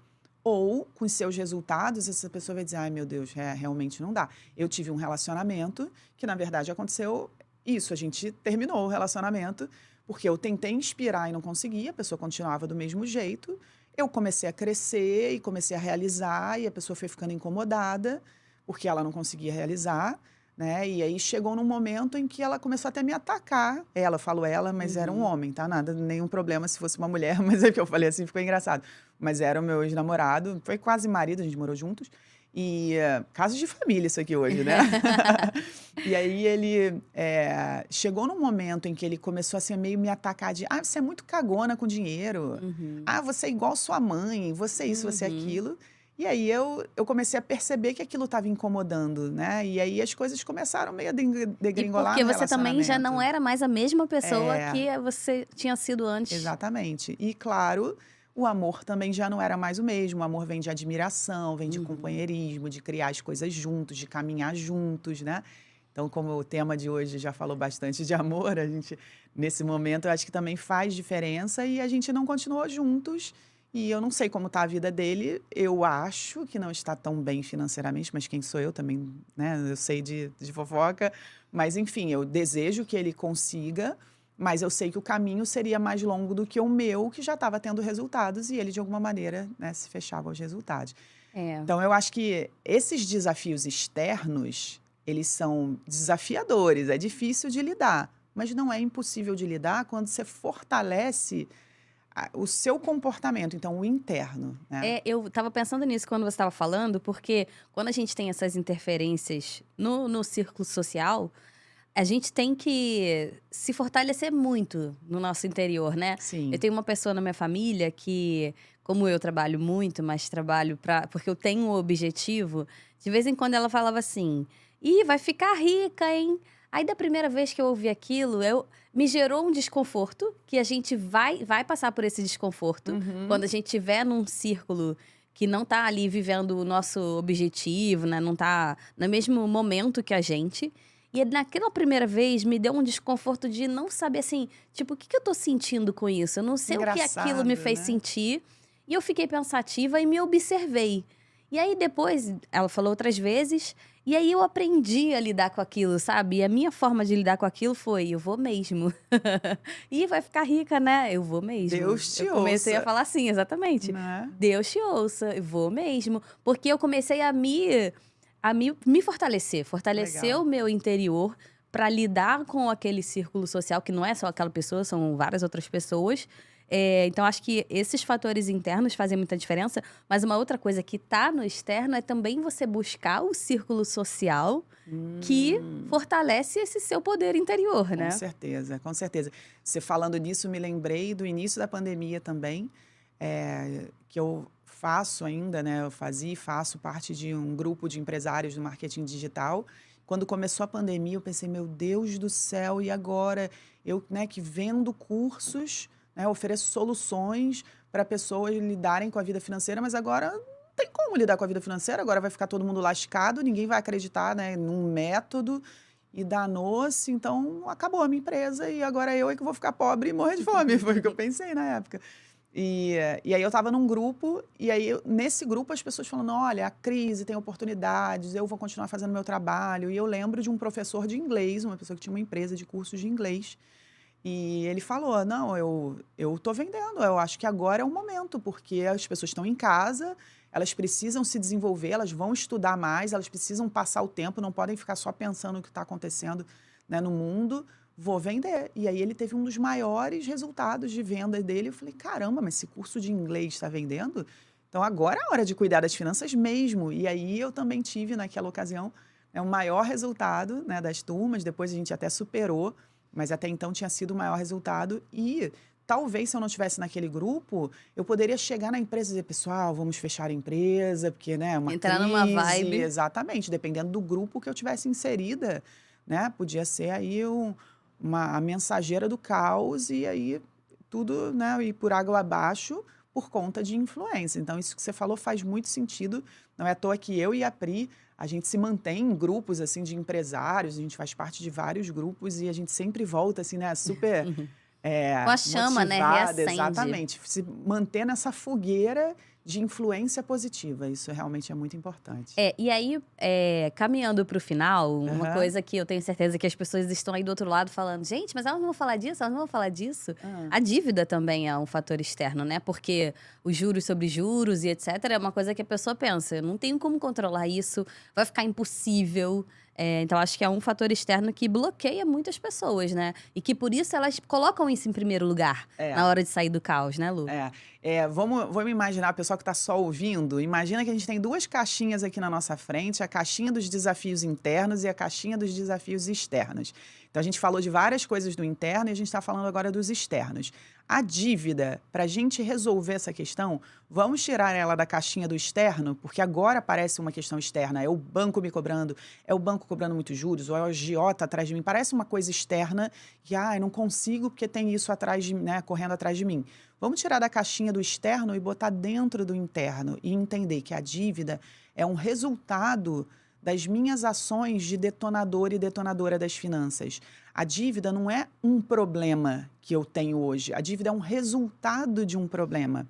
ou com os seus resultados, essa pessoa vai dizer, ai meu Deus, realmente não dá. Eu tive um relacionamento que, na verdade, aconteceu isso, a gente terminou o relacionamento porque eu tentei inspirar e não conseguia, a pessoa continuava do mesmo jeito. Eu comecei a crescer e comecei a realizar e a pessoa foi ficando incomodada porque ela não conseguia realizar, né? E aí chegou num momento em que ela começou até a me atacar. Ela, falo ela, mas era um homem, tá? Nada, nenhum problema se fosse uma mulher, mas é que eu falei assim, ficou engraçado. Mas era o meu ex-namorado, foi quase marido, a gente morou juntos. E casos de família isso aqui hoje, né? E aí ele chegou num momento em que ele começou assim, a meio me atacar de você é muito cagona com dinheiro. Você é igual sua mãe, você é isso, você é aquilo. E aí eu comecei a perceber que aquilo estava incomodando, né? E aí as coisas começaram meio a degringolar e no porque você também já não relacionamento. era mais a mesma pessoa que você tinha sido antes. Exatamente. E claro, o amor também já não era mais o mesmo. O amor vem de admiração, vem de companheirismo, de criar as coisas juntos, de caminhar juntos, né? Então, como o tema de hoje já falou bastante de amor, a gente, nesse momento, eu acho que também faz diferença e a gente não continuou juntos. E eu não sei como está a vida dele. Eu acho que não está tão bem financeiramente, mas quem sou eu também, né? Eu sei de fofoca. Mas, enfim, eu desejo que ele consiga, mas eu sei que o caminho seria mais longo do que o meu, que já estava tendo resultados e ele, de alguma maneira, né, se fechava aos resultados. Então, eu acho que esses desafios externos, eles são desafiadores, é difícil de lidar, mas não é impossível de lidar quando você fortalece o seu comportamento, então o interno, né? Eu estava pensando nisso quando você estava falando, porque quando a gente tem essas interferências no círculo social, a gente tem que se fortalecer muito no nosso interior, né? Sim. Eu tenho uma pessoa na minha família que, como eu trabalho muito, mas trabalho porque eu tenho um objetivo, de vez em quando ela falava assim, vai ficar rica, hein? Aí, da primeira vez que eu ouvi aquilo, me gerou um desconforto, que a gente vai passar por esse desconforto. Quando a gente estiver num círculo que não tá ali vivendo o nosso objetivo, né? Não tá no mesmo momento que a gente. E naquela primeira vez me deu um desconforto de não saber assim, tipo, o que que eu tô sentindo com isso? Eu não sei o que aquilo me Engraçado, fez né? sentir. E eu fiquei pensativa e me observei. E aí depois, ela falou outras vezes, e aí eu aprendi a lidar com aquilo, sabe? E a minha forma de lidar com aquilo foi, eu vou mesmo. E vai ficar rica, né? Eu vou mesmo. Deus Eu te comecei a ouça, falar assim, exatamente. né? Deus te ouça, eu vou mesmo. Porque eu comecei a me fortalecer, fortalecer Legal. o meu interior para lidar com aquele círculo social, que não é só aquela pessoa, são várias outras pessoas. Então, acho que esses fatores internos fazem muita diferença, mas uma outra coisa que tá no externo é também você buscar o círculo social que Hum. fortalece esse seu poder interior, Com né? certeza, com certeza. Você falando nisso, me lembrei do início da pandemia também, que eu faço ainda, né? Eu fazia e faço parte de um grupo de empresários do marketing digital. Quando começou a pandemia, eu pensei, meu Deus do céu, e agora? Eu, né, que vendo cursos, né, ofereço soluções para pessoas lidarem com a vida financeira, mas agora não tem como lidar com a vida financeira, agora vai ficar todo mundo lascado, ninguém vai acreditar, né, num método. E danou-se, então acabou a minha empresa e agora eu é que vou ficar pobre e morrer de fome. Foi o que eu pensei na época. E aí eu estava num grupo, e aí nesse grupo as pessoas falando, olha, a crise tem oportunidades, eu vou continuar fazendo meu trabalho. E eu lembro de um professor de inglês, uma pessoa que tinha uma empresa de cursos de inglês, e ele falou, não, eu tô vendendo, eu acho que agora é o momento, porque as pessoas estão em casa, elas precisam se desenvolver, elas vão estudar mais, elas precisam passar o tempo, não podem ficar só pensando no que está acontecendo, né, no mundo, vou vender. E aí ele teve um dos maiores resultados de venda dele. Eu falei, caramba, mas esse curso de inglês está vendendo? Então agora é a hora de cuidar das finanças mesmo. E aí eu também tive naquela ocasião, né, o maior resultado, né, das turmas, depois a gente até superou, mas até então tinha sido o maior resultado. E talvez se eu não estivesse naquele grupo, eu poderia chegar na empresa e dizer, pessoal, vamos fechar a empresa, porque, né, é uma Entrar numa crise. vibe. Exatamente, dependendo do grupo que eu tivesse inserida, né, podia ser aí a mensageira do caos e aí tudo, né, ir por água abaixo por conta de influência. Então, isso que você falou faz muito sentido. Não é à toa que eu e a Pri, a gente se mantém em grupos, assim, de empresários, a gente faz parte de vários grupos e a gente sempre volta, assim, né, super Com a chama, né? motivada, Reacende. exatamente. Se manter nessa fogueira de influência positiva. Isso realmente é muito importante. E aí, caminhando para o final, uma Aham. coisa que eu tenho certeza que as pessoas estão aí do outro lado falando, gente, mas elas não vão falar disso, elas não vão falar disso. Ah, A dívida também é um fator externo, né? Porque os juros sobre juros e etc. é uma coisa que a pessoa pensa, eu não tenho como controlar isso, vai ficar impossível. Então, acho que é um fator externo que bloqueia muitas pessoas, né? E que por isso elas colocam isso em primeiro lugar é. na hora de sair do caos, né, Lu? Vamos imaginar, o pessoal que está só ouvindo, imagina que a gente tem duas caixinhas aqui na nossa frente, a caixinha dos desafios internos e a caixinha dos desafios externos. Então, a gente falou de várias coisas do interno e a gente está falando agora dos externos. A dívida, para a gente resolver essa questão, vamos tirar ela da caixinha do externo, porque agora parece uma questão externa. É o banco me cobrando, é o banco cobrando muitos juros, ou é o agiota atrás de mim. Parece uma coisa externa que, eu não consigo porque tem isso atrás de, né, correndo atrás de mim. Vamos tirar da caixinha do externo e botar dentro do interno e entender que a dívida é um resultado das minhas ações de detonador e detonadora das finanças. A dívida não é um problema que eu tenho hoje, a dívida é um resultado de um problema.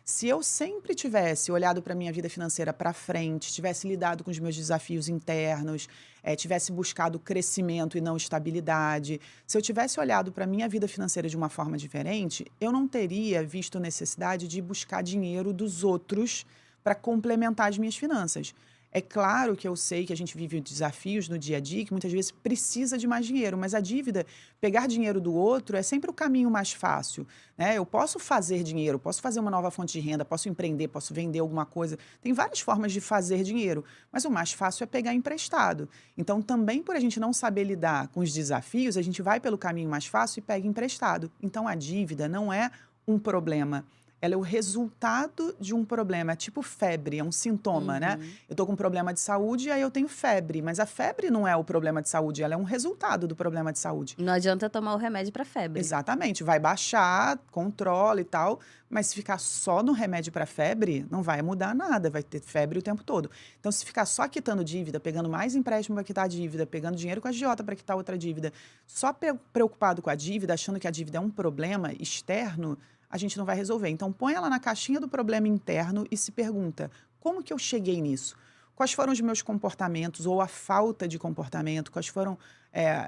Se eu sempre tivesse olhado para a minha vida financeira para frente, tivesse lidado com os meus desafios internos, tivesse buscado crescimento e não estabilidade, se eu tivesse olhado para a minha vida financeira de uma forma diferente, eu não teria visto necessidade de buscar dinheiro dos outros para complementar as minhas finanças. É claro que eu sei que a gente vive desafios no dia a dia, que muitas vezes precisa de mais dinheiro, mas a dívida, pegar dinheiro do outro, é sempre o caminho mais fácil, né? Eu posso fazer dinheiro, posso fazer uma nova fonte de renda, posso empreender, posso vender alguma coisa. Tem várias formas de fazer dinheiro, mas o mais fácil é pegar emprestado. Então, também por a gente não saber lidar com os desafios, a gente vai pelo caminho mais fácil e pega emprestado. Então, a dívida não é um problema. ela é o resultado de um problema, é tipo febre, é um sintoma, né? Eu tô com um problema de saúde, aí eu tenho febre, mas a febre não é o problema de saúde, ela é um resultado do problema de saúde. Não adianta tomar o remédio para febre. Exatamente, vai baixar, controla e tal, mas se ficar só no remédio para febre, não vai mudar nada, vai ter febre o tempo todo. Então, se ficar só quitando dívida, pegando mais empréstimo para quitar a dívida, pegando dinheiro com a agiota para quitar outra dívida, só preocupado com a dívida, achando que a dívida é um problema externo, a gente não vai resolver. Então, põe ela na caixinha do problema interno e se pergunta: como que eu cheguei nisso? Quais foram os meus comportamentos ou a falta de comportamento? Quais foram,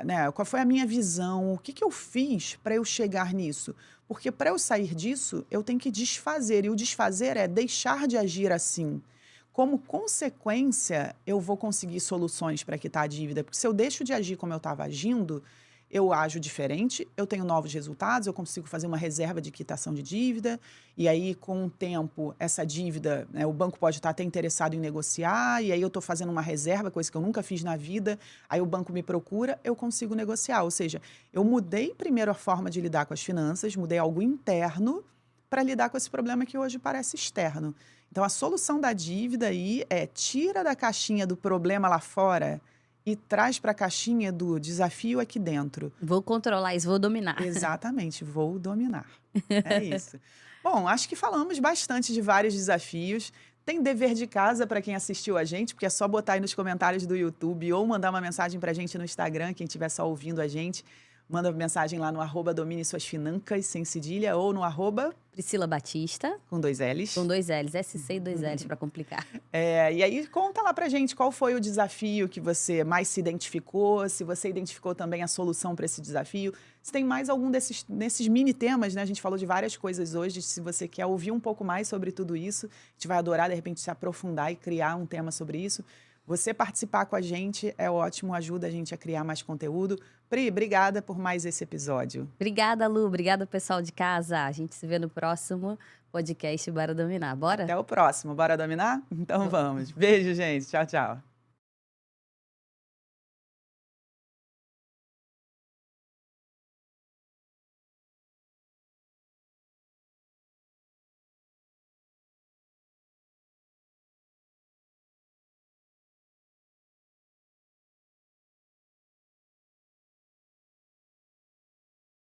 né, qual foi a minha visão? O que que eu fiz para eu chegar nisso? Porque para eu sair disso, eu tenho que desfazer. E o desfazer é deixar de agir assim. Como consequência, eu vou conseguir soluções para quitar a dívida. Porque se eu deixo de agir como eu estava agindo, eu ajo diferente, eu tenho novos resultados, eu consigo fazer uma reserva de quitação de dívida, e aí, com o tempo, essa dívida, né, o banco pode estar até interessado em negociar, e aí eu estou fazendo uma reserva, coisa que eu nunca fiz na vida, aí o banco me procura, eu consigo negociar. Ou seja, eu mudei primeiro a forma de lidar com as finanças, mudei algo interno para lidar com esse problema que hoje parece externo. Então, a solução da dívida aí é tira da caixinha do problema lá fora e traz para a caixinha do desafio aqui dentro. Vou controlar isso, vou dominar. Exatamente, vou dominar. É isso. Bom, acho que falamos bastante de vários desafios. Tem dever de casa para quem assistiu a gente, porque é só botar aí nos comentários do YouTube ou mandar uma mensagem para a gente no Instagram, quem estiver só ouvindo a gente. Manda mensagem lá no @domine suas financas, sem cedilha, ou no Priscila Batista. com 2 L's. Com 2 L's, SC e 2 L's para complicar. E aí conta lá pra gente qual foi o desafio que você mais se identificou, se você identificou também a solução para esse desafio. Se tem mais algum desses mini temas, né? A gente falou de várias coisas hoje. Se você quer ouvir um pouco mais sobre tudo isso, a gente vai adorar, de repente, se aprofundar e criar um tema sobre isso. Você participar com a gente é ótimo, ajuda a gente a criar mais conteúdo. Pri, obrigada por mais esse episódio. Obrigada, Lu. Obrigada, pessoal de casa. A gente se vê no próximo podcast Bora Dominar. Bora? Até o próximo. Bora dominar? Então vamos. Beijo, gente. Tchau, tchau.